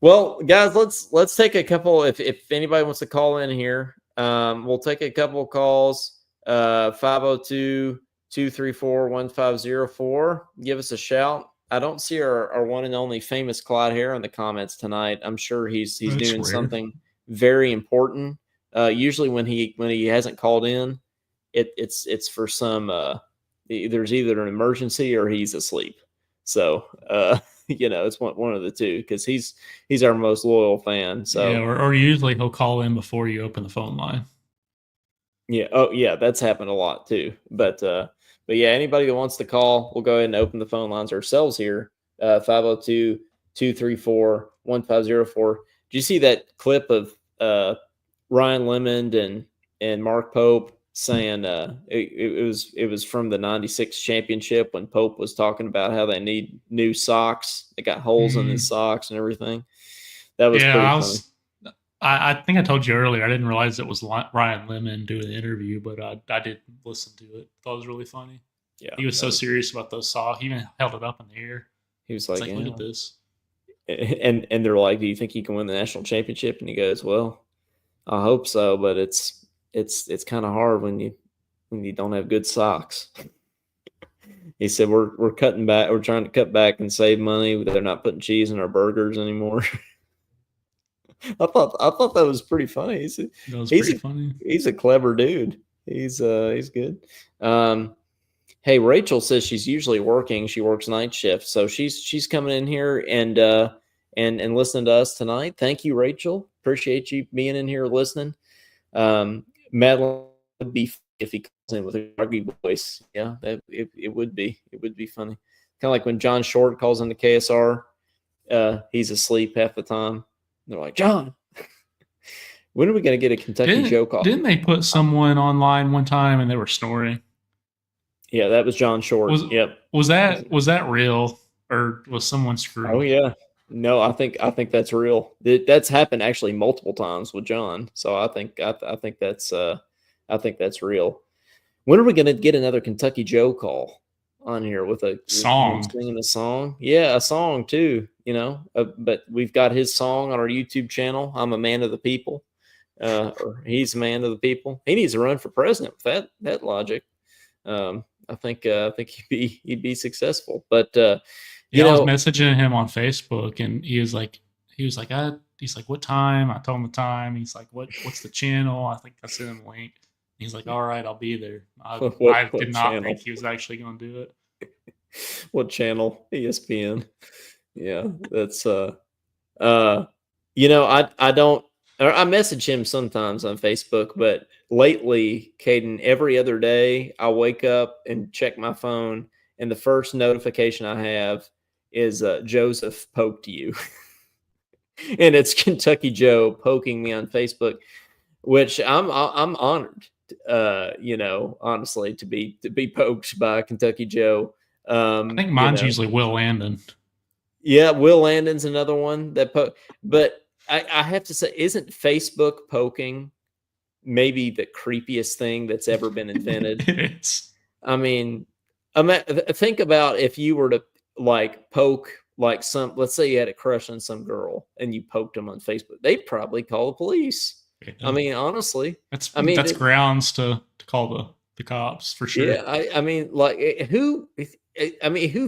well, guys, let's take a couple. If anybody wants to call in here, we'll take a couple of calls. 502-234-1504. Give us a shout. I don't see our one and only famous Clyde Hare in the comments tonight. I'm sure he's doing something very important. Usually when he hasn't called in, it's for some there's either an emergency or he's asleep. So it's one of the two, because he's our most loyal fan. So yeah, or usually he'll call in before you open the phone line. Yeah. Oh, yeah. That's happened a lot too. But yeah, anybody that wants to call, we'll go ahead and open the phone lines ourselves here. 502-234-1504. Did you see that clip of Ryan Lemond and Mark Pope saying it was from the 96 championship when Pope was talking about how they need new socks. They got holes in his socks and everything. That was pretty funny. I think I told you earlier, I didn't realize it was Ryan Lemon doing the interview, but I did listen to it. Thought it was really funny. Yeah, he was so serious about those socks. He even held it up in the air. He was like, "Look at this." And they're like, "Do you think you can win the national championship?" And he goes, "Well, I hope so, but it's kind of hard when you don't have good socks." He said, "We're cutting back. We're trying to cut back and save money. They're not putting cheese in our burgers anymore." I thought that was pretty funny. He's a clever dude. He's good. Hey, Rachel says she's usually working. She works night shift, so she's coming in here and listening to us tonight. Thank you, Rachel. Appreciate you being in here listening. Madeline would be if he calls in with a groggy voice. Yeah, it would be funny. Kind of like when John Short calls into KSR. He's asleep half the time. They're like, "John, when are we going to get a Kentucky Joe call?" Didn't they put someone online one time and they were snoring? Yeah, that was John Short. Yep. Was that real, or was someone screwed? Oh yeah. No, I think that's real. That's happened actually multiple times with John. So I think that's real. When are we going to get another Kentucky Joe call on here with a song, singing a song? Yeah, a song too. But we've got his song on our YouTube channel. I'm a man of the people, or he's a man of the people. He needs to run for president with that logic. I think he'd be successful. But I was messaging him on Facebook, and he was like, "What time?" I told him the time. He's like, "What's the channel?" I think I sent him a link. He's like, "All right, I'll be there." I did not think he was actually going to do it. What channel? ESPN. Yeah, that's I message him sometimes on Facebook, but lately, Caden, every other day I wake up and check my phone, and the first notification I have is Joseph poked you. And it's Kentucky Joe poking me on Facebook, which I'm honored, honestly, to be poked by Kentucky Joe. I think mine's usually Will Landon. Yeah, Will Landon's another one but I have to say, isn't Facebook poking maybe the creepiest thing that's ever been invented? It's. I mean, think about if you were to poke let's say you had a crush on some girl and you poked them on Facebook, they'd probably call the police. Yeah. I mean, honestly, that's grounds to call the cops for sure. Yeah, I mean, who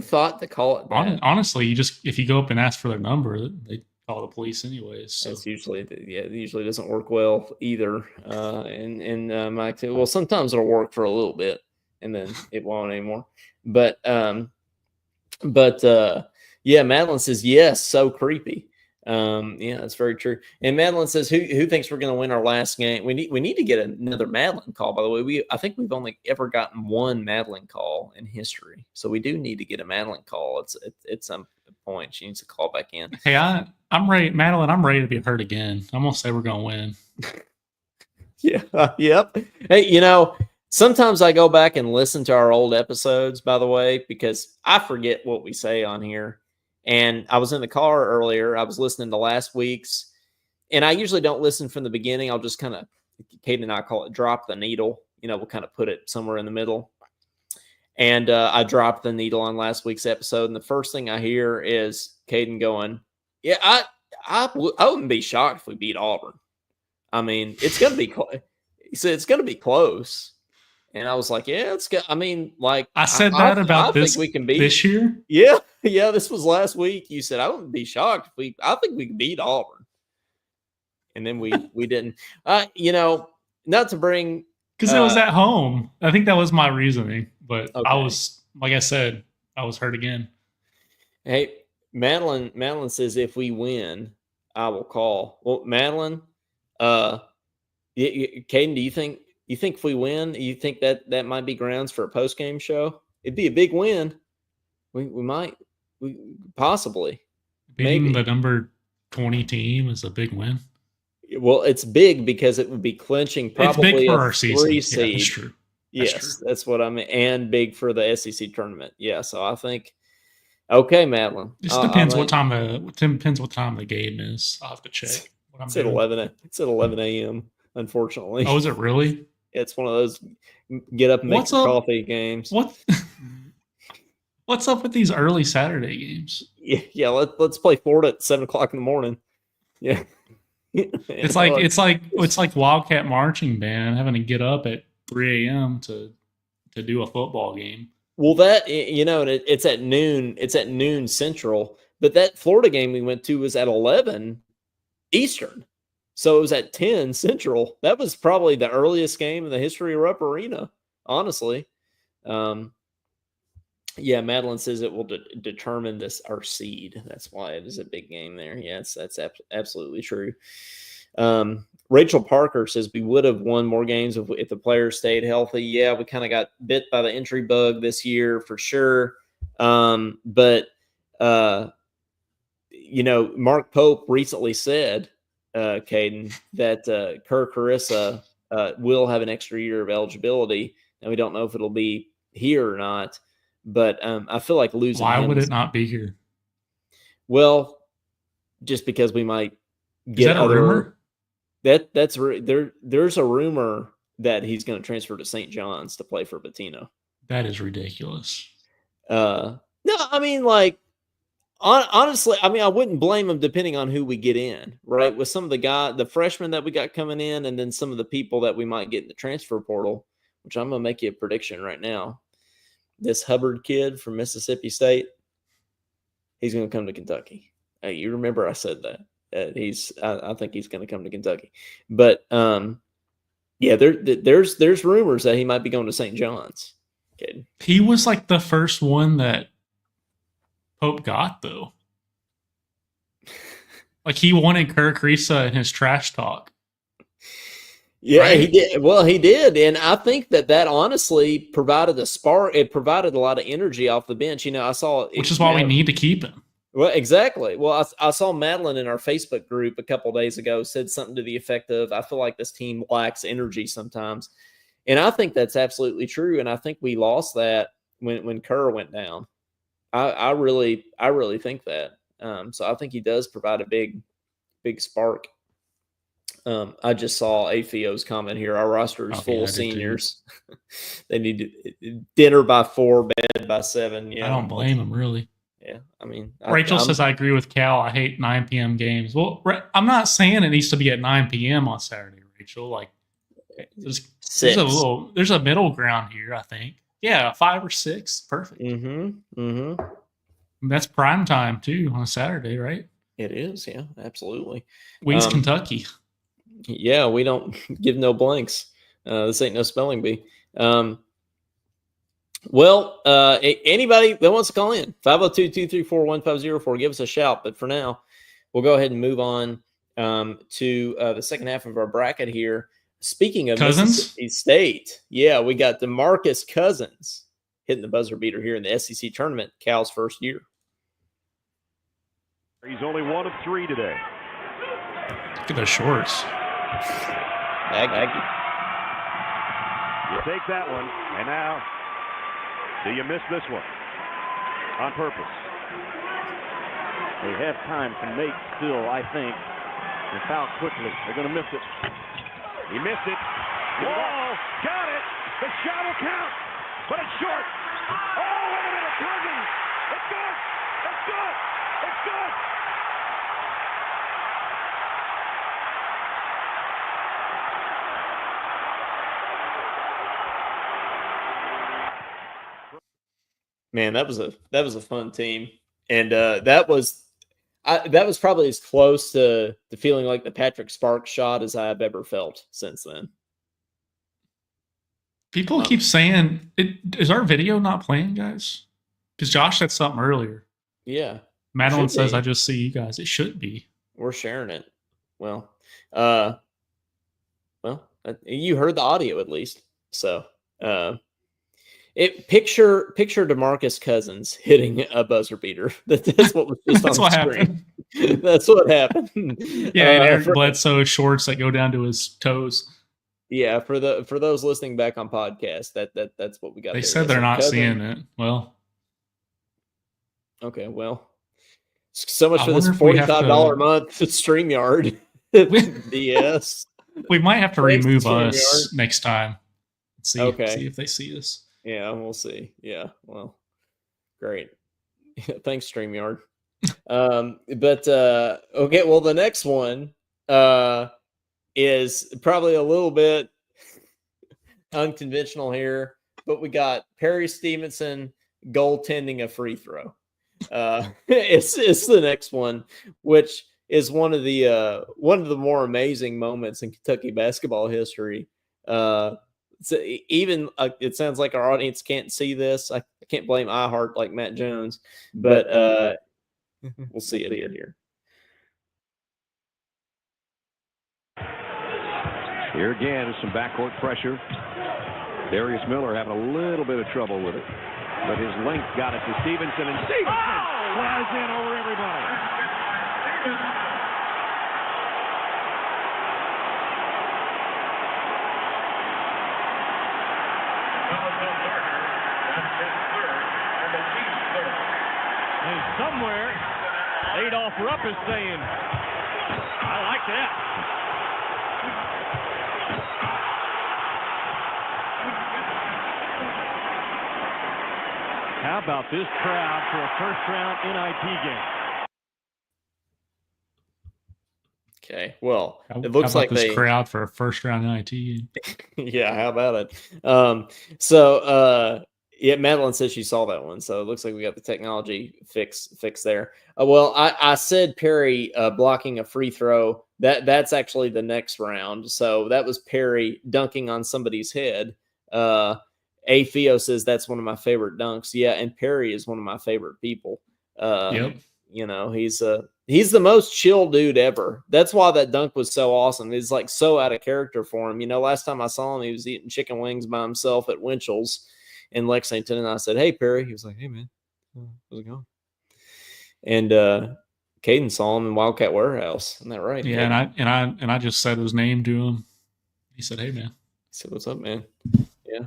thought to call it that? Honestly, if you go up and ask for their number, they call the police anyways. So. That's usually, it usually doesn't work well either. And Mike, well, sometimes it'll work for a little bit and then it won't anymore. But yeah, Madeline says, yes, so creepy. Yeah, that's very true. And Madeline says, who thinks we're going to win our last game? We need to get another Madeline call. By the way, I think we've only ever gotten one Madeline call in history, so we do need to get a Madeline call. At some point she needs to call back in. Hey, I'm ready, Madeline. I'm ready to be hurt again. I'm gonna say we're gonna win. Yeah. Yep. Hey, sometimes I go back and listen to our old episodes, by the way, because I forget what we say on here. And I was in the car earlier. I was listening to last week's, and I usually don't listen from the beginning. I'll just kind of, Kate and I call it drop the needle. We'll kind of put it somewhere in the middle. And I dropped the needle on last week's episode. And the first thing I hear is Caden going, yeah, I wouldn't be shocked if we beat Auburn. I mean, it's going to be he said it's going to be close. And I was like, yeah, it's good. I mean, like I said that about this, think we can beat this year. Yeah. Yeah. This was last week. You said I wouldn't be shocked if I think we can beat Auburn. And then we didn't. Not to bring, because it was at home. I think that was my reasoning. But okay. I was, like I said, I was hurt again. Hey, Madeline says if we win, I will call. Well, Madeline, Caden, do you think if we win, you think that might be grounds for a post-game show? It'd be a big win. We possibly. Beating maybe the number 20 team is a big win. Well, it's big because it would be clinching probably it's big for our season. Yeah, that's true. That's what I mean. And big for the SEC tournament. Yeah, so I think, okay, Madeline. It depends what time the game is. I'll have to check. It's at 11. It's at 11 a.m. Unfortunately. Oh, is it really? It's one of those get up and make your coffee games. What's up with these early Saturday games? Yeah. Let's play Florida at 7:00 in the morning. Yeah. It's like Wildcat marching band having to get up at 3 a.m. to do a football game. Well, that it's at noon. It's at noon Central. But that Florida game we went to was at 11 Eastern. So it was at 10 Central. That was probably the earliest game in the history of Rupp Arena, honestly. Yeah, Madeline says it will determine our seed. That's why it is a big game there. Yes, that's absolutely true. Rachel Parker says we would have won more games if the players stayed healthy. Yeah, we kind of got bit by the injury bug this year for sure. But Mark Pope recently said, Caden, that Kerr Carissa will have an extra year of eligibility. And we don't know if it'll be here or not. But I feel like losing. Why would it not be here? Well, just because we might get. Is that a rumor? There's a rumor that he's going to transfer to St. John's to play for Bettino. That is ridiculous. No, I mean, like, honestly, I mean, I wouldn't blame him depending on who we get in, right? With some of the freshmen that we got coming in, and then some of the people that we might get in the transfer portal, which I'm going to make you a prediction right now. This Hubbard kid from Mississippi State, he's going to come to Kentucky. Hey, you remember I said that. I think he's going to come to Kentucky. But yeah, there's rumors that he might be going to St. John's. Okay. He was like the first one that Pope got, though. Like he wanted Kerr Carissa in his trash talk. Yeah, right? He did. Well, he did. And I think that honestly provided a spark. It provided a lot of energy off the bench. I saw. Which is why we need to keep him. Well, exactly. Well, I saw Madeline in our Facebook group a couple of days ago said something to the effect of, I feel like this team lacks energy sometimes. And I think that's absolutely true. And I think we lost that when Kerr went down. I really think that. So I think he does provide a big spark. I just saw AFIO's comment here. Our roster is full of seniors. They need dinner by 4, bed by 7. Yeah, I don't blame them, really. Yeah, I mean, Rachel says I agree with Cal. I hate 9 p.m. games. Well, I'm not saying it needs to be at 9 p.m. on Saturday, Rachel. Like, there's a middle ground here. I think. Yeah, 5 or 6, perfect. Mm-hmm. That's prime time too on a Saturday, right? It is, yeah, absolutely. Wings, Kentucky. Yeah, we don't give no blanks. This ain't no spelling bee. Anybody that wants to call in, 502-234-1504, give us a shout. But for now, we'll go ahead and move on to the second half of our bracket here. Speaking of Cousins? Mississippi State, yeah, we got DeMarcus Cousins hitting the buzzer beater here in the SEC tournament, Cal's first year. He's only 1 of 3 today. Look at those shorts. Aggie. You take that one, and now, do you miss this one? On purpose. They have time to make still, I think, and foul quickly. They're going to miss it. He missed it. Whoa, got it. The shot will count, but it's short. Oh, wait a minute, Cousins. It's good. It's good. It's good. Man, that was a fun team, and that was probably as close to feeling like the Patrick Sparks shot as I've ever felt since then. People keep saying, is our video not playing, guys? Because Josh said something earlier. Yeah, Madeline says, "I just see you guys." It should be. We're sharing it. Well, you heard the audio at least, so. Picture DeMarcus Cousins hitting a buzzer beater. That's what was just That's on what the screen. happened. That's what happened. Yeah, and Eric Bledsoe shorts that go down to his toes. Yeah, for those listening back on podcast, that's what we got. They said they're not seeing it. Well, okay, well, so much for this $45 a month StreamYard. BS. We might have to remove us next time. See if they see us. Yeah, we'll see. Yeah, well, great. Thanks, StreamYard. Okay, well, the next one is probably a little bit unconventional here, but we got Perry Stevenson goaltending a free throw. It's the next one, which is one of the more amazing moments in Kentucky basketball history. So even it sounds like our audience can't see this. I can't blame iHeart like Matt Jones, but we'll see it here. Here again is some backcourt pressure. Darius Miller having a little bit of trouble with it, but his length got it to Stevenson, and Stevenson flies in over everybody. And somewhere, Adolph Rupp is saying, I like that. How about this crowd for a first-round NIT game? Okay, well, it looks like this crowd for a first-round NIT game. Yeah, how about it? Yeah, Madeline says she saw that one, so it looks like we got the technology fix there. Well, I said Perry blocking a free throw. That's actually the next round. So that was Perry dunking on somebody's head. A. Theo says that's one of my favorite dunks. Yeah, and Perry is one of my favorite people. Yep. You know, he's the most chill dude ever. That's why that dunk was so awesome. He's like so out of character for him. You know, last time I saw him, he was eating chicken wings by himself at Winchell's in Lexington, and I said, "Hey, Perry." He was like, "Hey, man, how's it going?" And Caden saw him in Wildcat Warehouse. Isn't that right? Yeah, Caden? and I just said his name to him. He said, "Hey, man." He said, "What's up, man?" Yeah.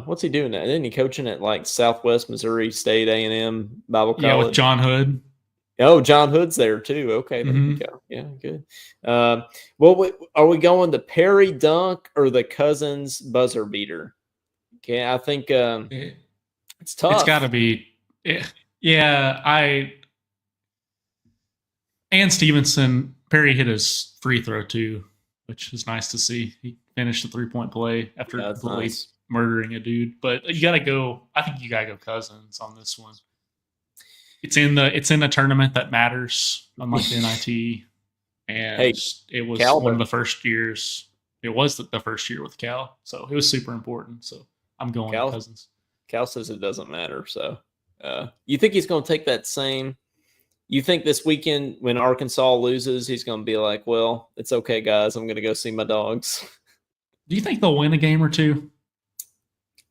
What's he doing now? Isn't he coaching at like Southwest Missouri State A&M Bible College? Yeah, with John Hood. Oh, John Hood's there too. Okay, there you go. Yeah, good. Well, are we going the Perry dunk or the Cousins buzzer beater? Okay, I think it's tough. It's got to be. Yeah, and Stevenson, Perry hit his free throw too, which is nice to see. He finished the 3-point play after murdering a dude. But you got to go. I think you got to go Cousins on this one. It's in the tournament that matters, unlike the NIT. And Hey, it was Cal one of the first years. It was the first year with Cal, so it was super important. So I'm going Cal, Cousins. Cal says it doesn't matter. So you think he's going to take that same? You think this weekend when Arkansas loses, he's going to be like, well, it's okay, guys. I'm going to go see my dogs. Do you think they'll win a game or two?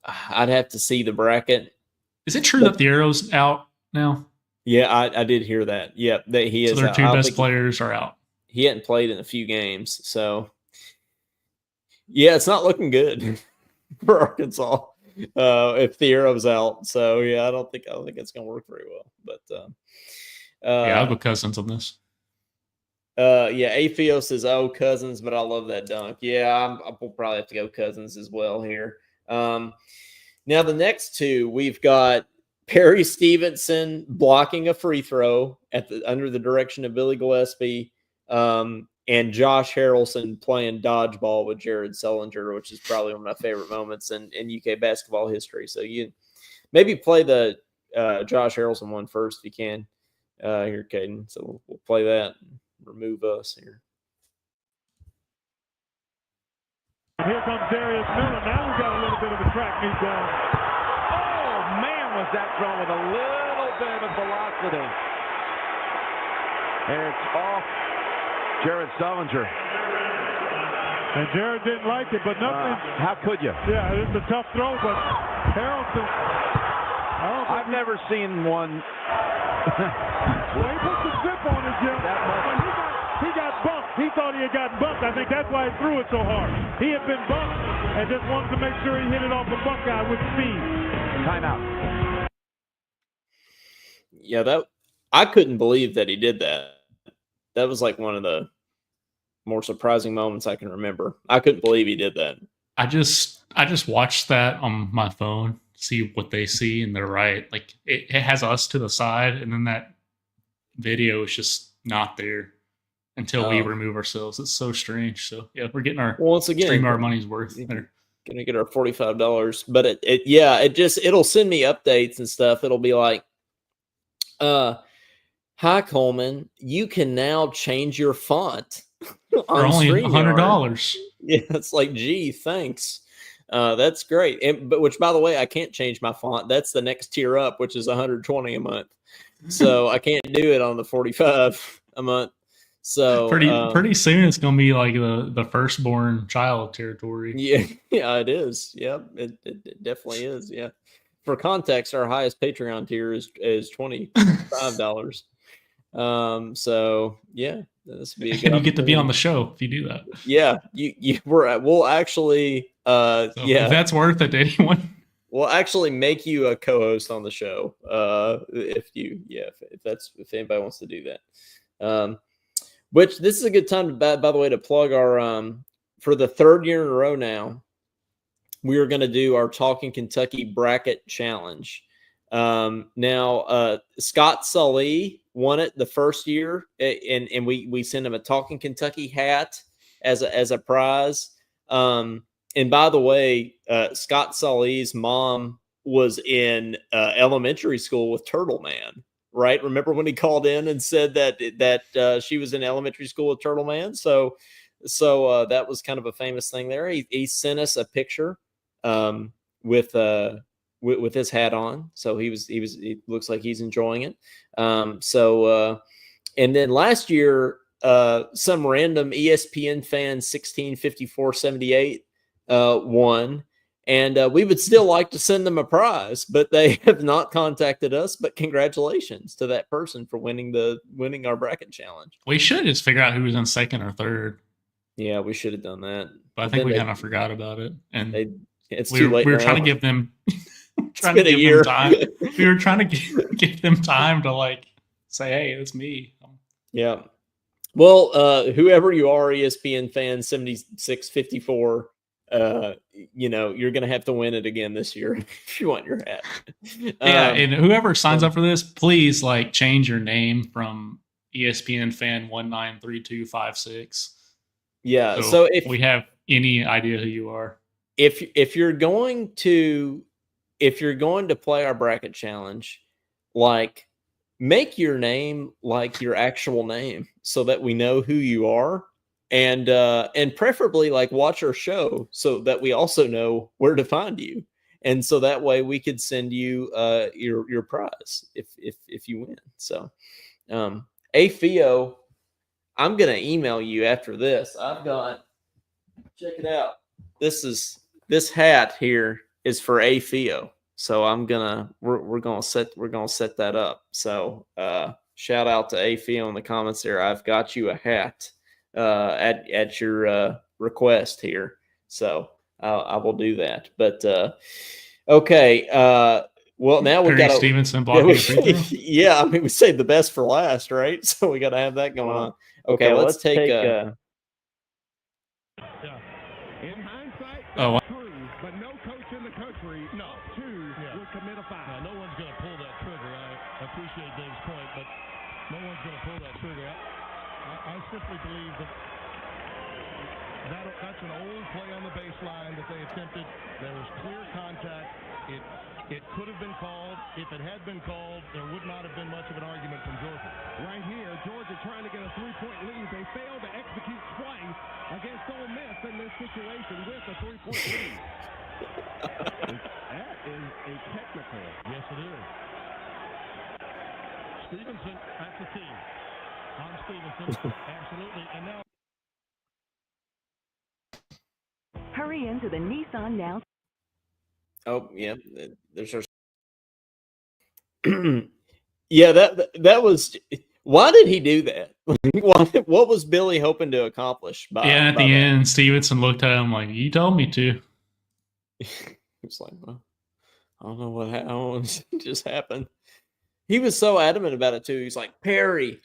I'd have to see the bracket. Is it true that the Arrow's out now? Yeah, I did hear that. Yeah, that he is. So their two out. best players are out. He hadn't played in a few games. So, yeah, it's not looking good for Arkansas if the Arrow's out. So, yeah, I don't think it's going to work very well. But yeah, I'll go Cousins on this. Yeah, Afio says, "Oh, Cousins," but I love that dunk. Yeah, I will probably have to go Cousins as well here. Now the next two, we've got Perry Stevenson blocking a free throw under the direction of Billy Gillespie, and Josh Harrelson playing dodgeball with Jared Sullinger, which is probably one of my favorite moments in UK basketball history. So you maybe play the Josh Harrelson one first if you can. Here, Caden. So we'll play that. Remove us here. Here comes Darius Miller. Now we've got a little bit of a track meet going. Oh, man, was that thrown with a little bit of velocity. And it's off Jared Sullinger. And Jared didn't like it, but nothing. How could you? Yeah, it's a tough throw, but Harrelson. I've never seen one. Well, he put some zip on it, Jim. He got bumped. He thought he had gotten bumped. I think that's why he threw it so hard. He had been bumped and just wanted to make sure he hit it off the Buckeye with speed. Timeout. Yeah, I couldn't believe that he did that. That was like one of the more surprising moments I can remember. I couldn't believe he did that. I just watched that on my phone, see what they see, and they're right. Like it has us to the side, and then that video is just not there until we remove ourselves. It's so strange. So yeah, we're getting our stream our money's worth there. Gonna get our $45, but it'll send me updates and stuff. It'll be like, hi Coleman, you can now change your font for only $100. Yeah, it's like, gee, thanks. That's great. But which, by the way, I can't change my font. That's the next tier up, which is $120 a month. So I can't do it on the $45 a month. So pretty soon it's gonna be like the firstborn child territory. Yeah, it is. Yeah, it definitely is. Yeah. For context, our highest Patreon tier is $25. So yeah, this would be a good. And you get to be on the show if you do that. Yeah, we'll actually if that's worth it to anyone. We'll actually make you a co-host on the show. If anybody wants to do that. Which this is a good time to, by the way, to plug our for the third year in a row now, we are going to do our Talkin Kentucky bracket challenge. Now Scott Sully won it the first year, and we sent him a Talkin Kentucky hat as a prize. And by the way, Scott Sully's mom was in elementary school with Turtle Man. Right? Remember when he called in and said that she was in elementary school with Turtle Man? So that was kind of a famous thing there. He sent us a picture with his hat on. So he looks like he's enjoying it. And then last year, some random ESPN fan 165478 won. And we would still like to send them a prize, but they have not contacted us. But congratulations to that person for winning our bracket challenge. We should just figure out who was in second or third. Yeah, we should have done that. But I think we kind of forgot about it. And it's too late. We were trying to give them them time. We were trying to give them time to like say, hey, it's me. Yeah. Well, whoever you are, ESPN fan 7654. You're gonna have to win it again this year if you want your hat. And whoever signs up for this, please change your name from ESPN fan 193256. Yeah. So if we have any idea who you are, if you're going to play our bracket challenge, make your name like your actual name so that we know who you are, and preferably like watch our show so that we also know where to find you, and so that way we could send you your prize if you win. So Afio, I'm gonna email you after this. I've got, check it out. This hat here is for Afio. So we're gonna set that up. So shout out to Afio in the comments there. I've got you a hat at your request here. So I will do that. But okay. Well, now we Perry got Stevenson blocking a free throw. yeah, I mean, we saved the best for last, right? So we got to have that going on. Okay, let's take. In hindsight, Oh, that's true, but no coach in the country, would commit a foul. No one's going to pull that trigger. I appreciate Dave's point, but no one's going to pull that trigger. I simply believe that's an old play on the baseline that they attempted. There was clear contact. It could have been called. If it had been called, there would not have been much of an argument from Georgia. Right here, Georgia trying to get a three-point lead. They failed to execute twice against Ole Miss in this situation with a three-point lead. That is a technical. Yes, it is. Stevenson at the team. On Stevenson, absolutely. And now. Hurry into the Nissan Now. Oh yeah, there's our. Yeah, that was. Why did he do that? What was Billy hoping to accomplish? At the end, Stevenson looked at him like, "You told me to." He was like, "Well, I don't know what just happened." He was so adamant about it too. He's like, "Perry,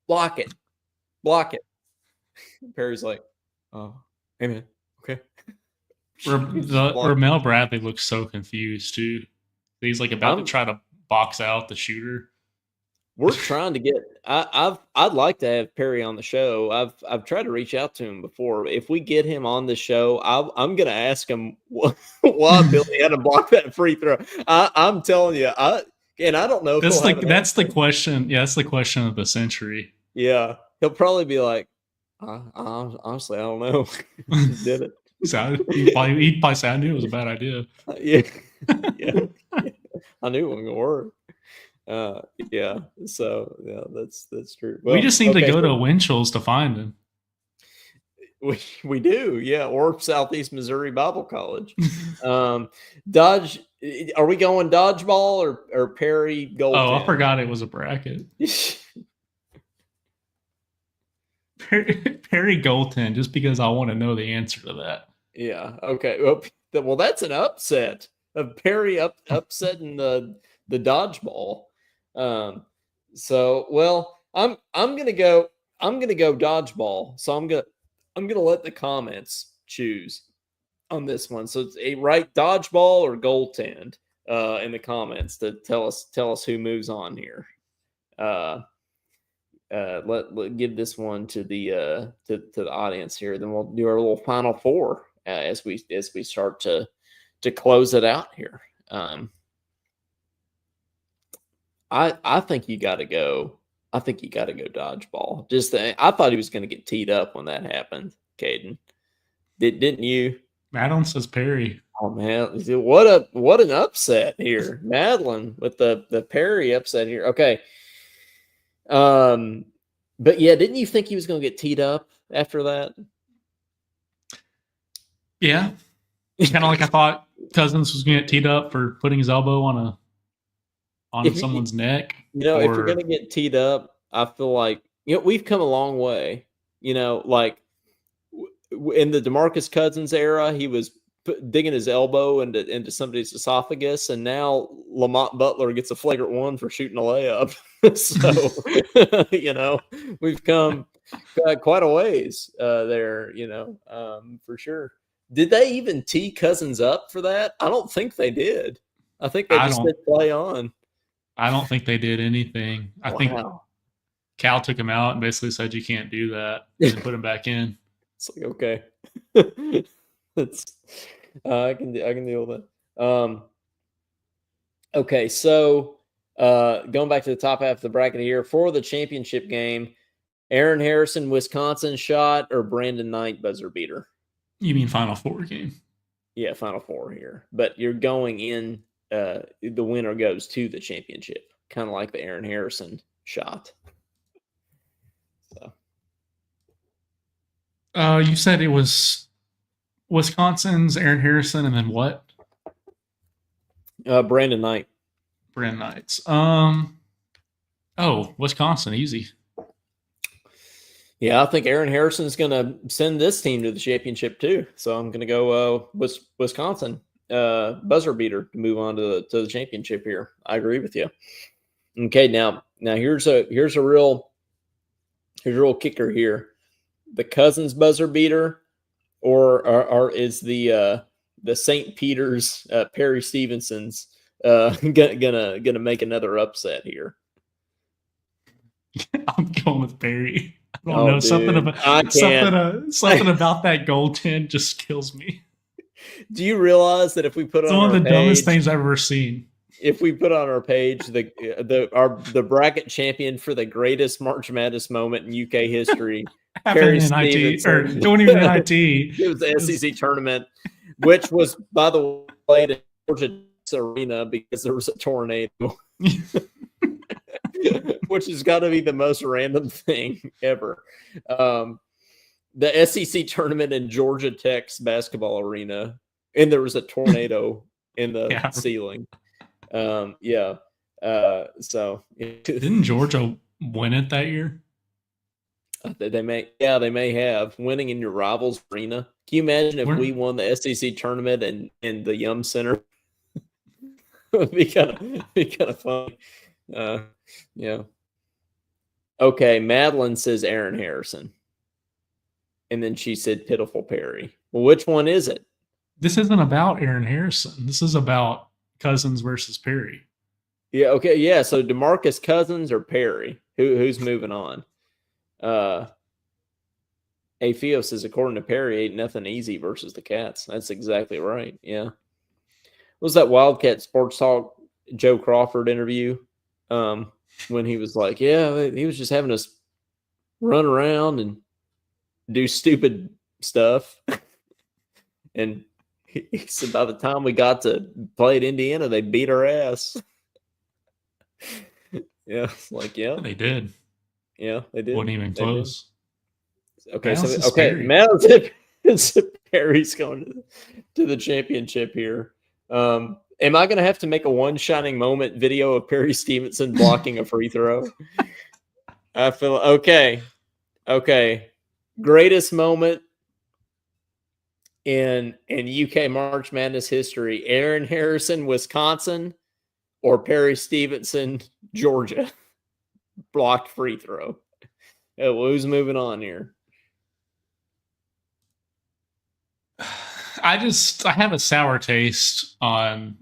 block it." Perry's like, "Oh, hey man, okay." Ramel Bradley looks so confused too. He's like about to try to box out the shooter. We're trying to get. I'd like to have Perry on the show. I've tried to reach out to him before. If we get him on the show, I'm going to ask him why Billy had to block that free throw. I'm telling you, and I don't know. If that's the question. Yeah, that's the question of the century. Yeah, he'll probably be like, honestly, I don't know. Just did it. He'd probably say, "I knew it was a bad idea." Yeah. I knew it wasn't gonna work. Yeah. So yeah, that's true. Well, we just need to go to Winchell's to find him. We do, yeah, or Southeast Missouri Bible College. Dodge. Are we going dodgeball or Perry Goaltend? Oh, I forgot it was a bracket. Perry Goaltend, just because I want to know the answer to that. Yeah. Okay. Well, that's an upset of Perry upsetting the dodgeball. So, well, I'm gonna go dodgeball. So I'm gonna let the comments choose on this one. So it's a right dodgeball or goaltend in the comments to tell us who moves on here. Let give this one to the audience here. Then we'll do our little final four as we start to close it out here. I think you got to go. I think you got to go dodgeball. I thought he was going to get teed up when that happened, Caden. Didn't you? Madeline says Perry. Oh man, what an upset here, Madeline with the Perry upset here. Okay. But yeah, didn't you think he was going to get teed up after that? Yeah, kind of like I thought Cousins was going to get teed up for putting his elbow on someone's neck. If you're going to get teed up, I feel like we've come a long way. Like in the DeMarcus Cousins era, he was digging his elbow into somebody's esophagus, and now Lamont Butler gets a flagrant one for shooting a layup. So we've come quite a ways there. For sure. Did they even tee Cousins up for that? I don't think they did. I think they just said play on. I don't think they did anything. I think Cal took him out and basically said you can't do that and put him back in. It's like, okay. I can deal with it. Okay, so Going back to the top half of the bracket here for the championship game, Aaron Harrison, Wisconsin shot or Brandon Knight buzzer beater? You mean Final Four game? Yeah, Final Four here. But you're going in, the winner goes to the championship, kind of like the Aaron Harrison shot. So, you said it was Wisconsin's Aaron Harrison, and then what? Brandon Knight. Brand Knights. Wisconsin, easy. Yeah, I think Aaron Harrison's going to send this team to the championship too. So I'm going to go Wisconsin buzzer beater to move on to the championship here. I agree with you. Okay, now here's a real kicker here. The Cousins buzzer beater, or is the St. Peter's Perry Stevenson's gonna make another upset here? I'm going with Perry. I don't know, dude, something about that goaltend just kills me. Do you realize that if we put it's on one our of the page, dumbest things I've ever seen? If we put on our page the bracket champion for the greatest March Madness moment in UK history, Perry NIT, or it wasn't even NIT. It was the SEC tournament, which was, by the way, played at Georgia Arena because there was a tornado. Which has got to be the most random thing ever. The SEC tournament in Georgia Tech's basketball arena, and there was a tornado in the ceiling. So didn't Georgia win it that year? They may have. Winning in your rival's arena. Can you imagine if we won the SEC tournament in the Yum Center? It would be kind of funny. Yeah. Okay, Madeline says Aaron Harrison. And then she said Pitiful Perry. Well, which one is it? This isn't about Aaron Harrison. This is about Cousins versus Perry. Yeah, okay, yeah. So DeMarcus Cousins or Perry? Who's moving on? Afio says, according to Perry, ain't nothing easy versus the Cats. That's exactly right. Yeah. What was that Wildcat Sports Talk Joe Crawford interview? When he was like, yeah, he was just having us run around and do stupid stuff. And he said by the time we got to play at Indiana, they beat our ass. Yeah, like, yeah. They did. Yeah, they did. Wasn't even close. Okay, Madison Perry's going to the championship here. Am I going to have to make a one shining moment video of Perry Stevenson blocking a free throw? I feel okay. Greatest moment in UK March Madness history: Aaron Harrison, Wisconsin, or Perry Stevenson, Georgia, blocked free throw. Who's moving on here? I have a sour taste on.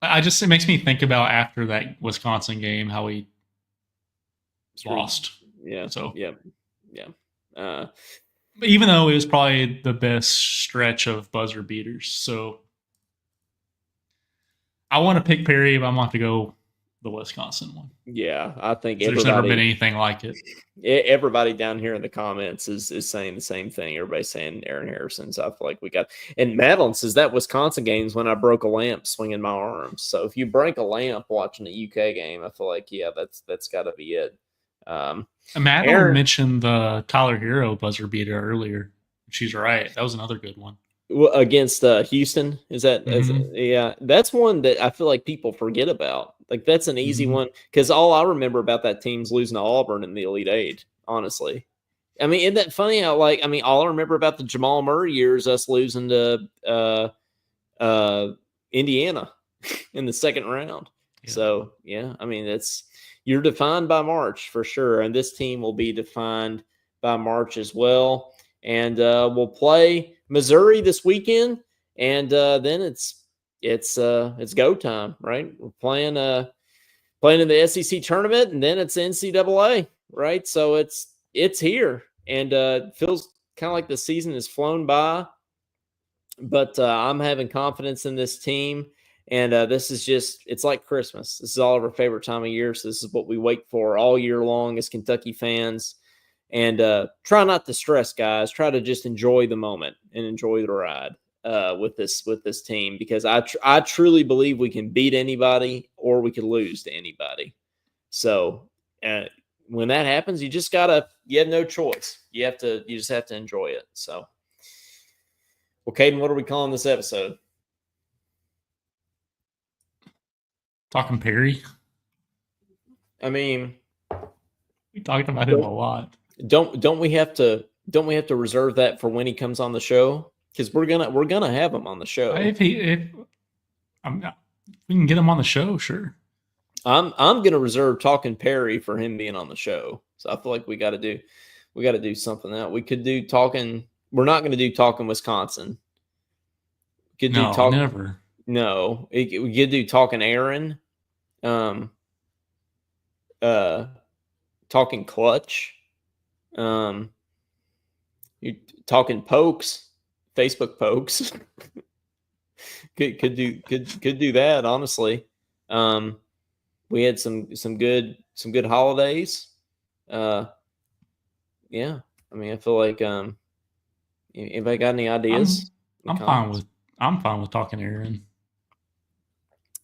It makes me think about after that Wisconsin game how we lost. Yeah. So yeah. Even though it was probably the best stretch of buzzer beaters, so I want to pick Perry, but I'm going to have to go the Wisconsin one. Yeah, I think there's never been anything like it. Everybody down here in the comments is saying the same thing. Everybody's saying Aaron Harrison. So I feel like we got. And Madeline says that Wisconsin game's when I broke a lamp swinging my arms. So if you break a lamp watching a UK game, I feel like that's got to be it. Madeline mentioned the Tyler Hero buzzer beater earlier. She's right. That was another good one. Against Houston, is that? Yeah, that's one that I feel like people forget about. Like that's an easy one because all I remember about that team's losing to Auburn in the Elite Eight. Honestly, I mean, isn't that funny? How all I remember about the Jamal Murray years, us losing to Indiana in the second round. Yeah. So yeah, I mean you're defined by March for sure, and this team will be defined by March as well. And we'll play Missouri this weekend, and then it's go time, right? We're playing in the SEC tournament, and then it's NCAA, right? So it's here, and it feels kind of like the season has flown by. But I'm having confidence in this team, And this is it's like Christmas. This is all of our favorite time of year. So this is what we wait for all year long as Kentucky fans. And try not to stress, guys. Try to just enjoy the moment and enjoy the ride with this team, because I truly believe we can beat anybody or we can lose to anybody. So when that happens, you have no choice. You just have to enjoy it. So, well, Caden, what are we calling this episode? Talking Perry. I mean, We talked about him a lot. Don't we have to reserve that for when he comes on the show? Because we're gonna have him on the show. If we can get him on the show, sure. I'm gonna reserve Talkin Perry for him being on the show. So I feel like we got to do something else. We could do Talkin. We're not gonna do Talkin Wisconsin. We could do never. No, we could do Talkin Aaron. Talking Clutch. You talking Pokes, Facebook Pokes. could do that, honestly. We had some good holidays. Yeah. I mean, I feel like anybody got any ideas? I'm fine with talking Aaron.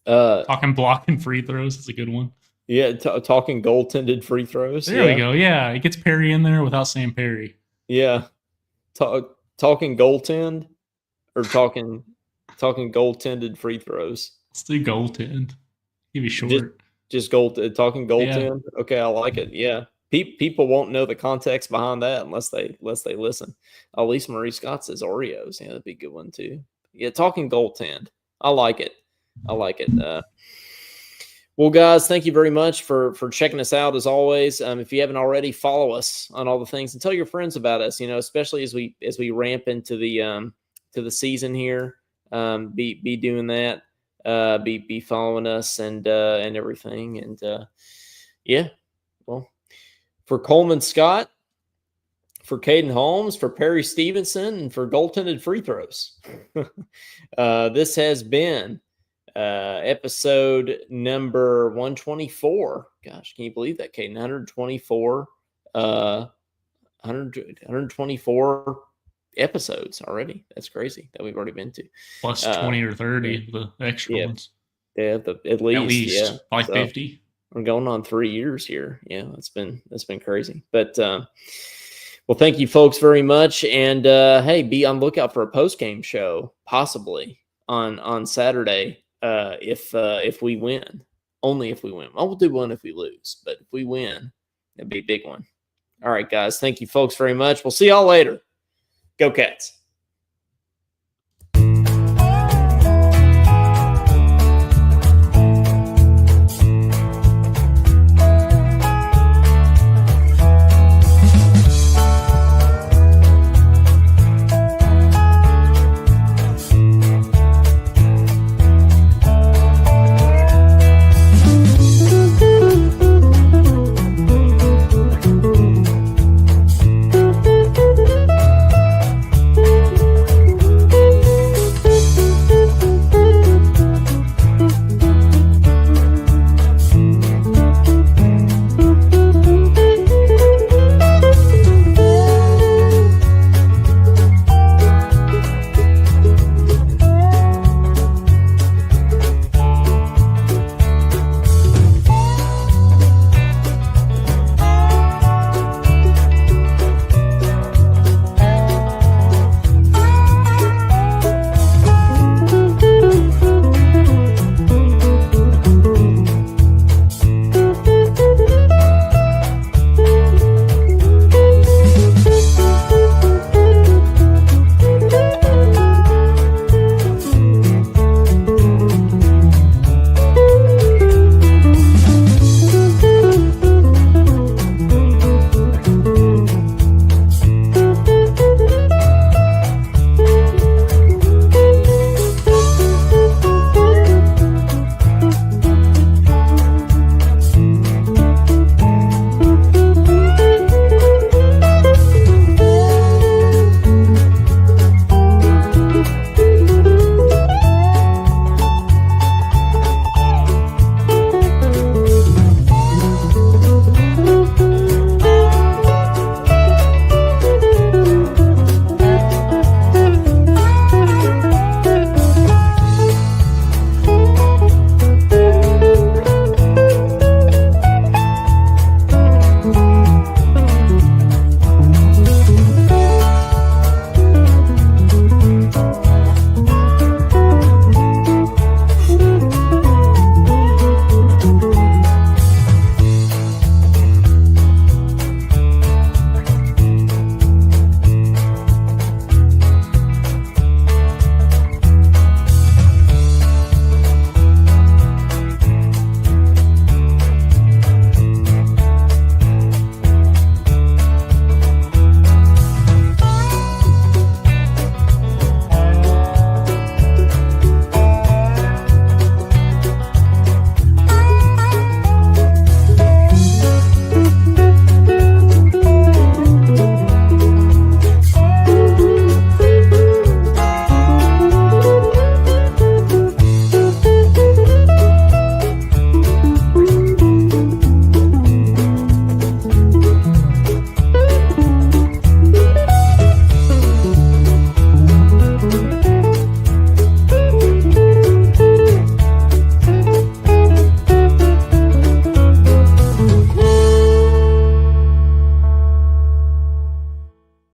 Talking blocking free throws is a good one. Yeah, talking goaltended free throws. There we go. Yeah, it gets Perry in there without saying Perry. Yeah, talking goaltend or talking goaltended free throws. Let's do goaltend. Give you short. Just talking goaltend. Yeah. Okay, I like it. Yeah, people won't know the context behind that unless they listen. At least Marie Scott says Oreos. Yeah, that'd be a good one too. Yeah, talking goaltend. I like it. Well, guys, thank you very much for checking us out as always. If you haven't already, follow us on all the things and tell your friends about us. Especially as we ramp into the season here. Be doing that. Be following us and everything. And yeah, well, for Coleman Scott, for Caden Holmes, for Perry Stevenson, and for goaltended free throws, this has been episode number 124. Gosh, can you believe that, Caden? 124 episodes already. That's crazy that we've already been to. Plus 20 or 30, the extra ones. Yeah, at least yeah. Like 50. We're going on 3 years here. Yeah, that's been crazy. But well, thank you folks very much. And hey, be on lookout for a post-game show, possibly on Saturday. If we win, only if we win. Well, we'll do one if we lose, but if we win, it'd be a big one. All right, guys. Thank you folks very much. We'll see y'all later. Go Cats.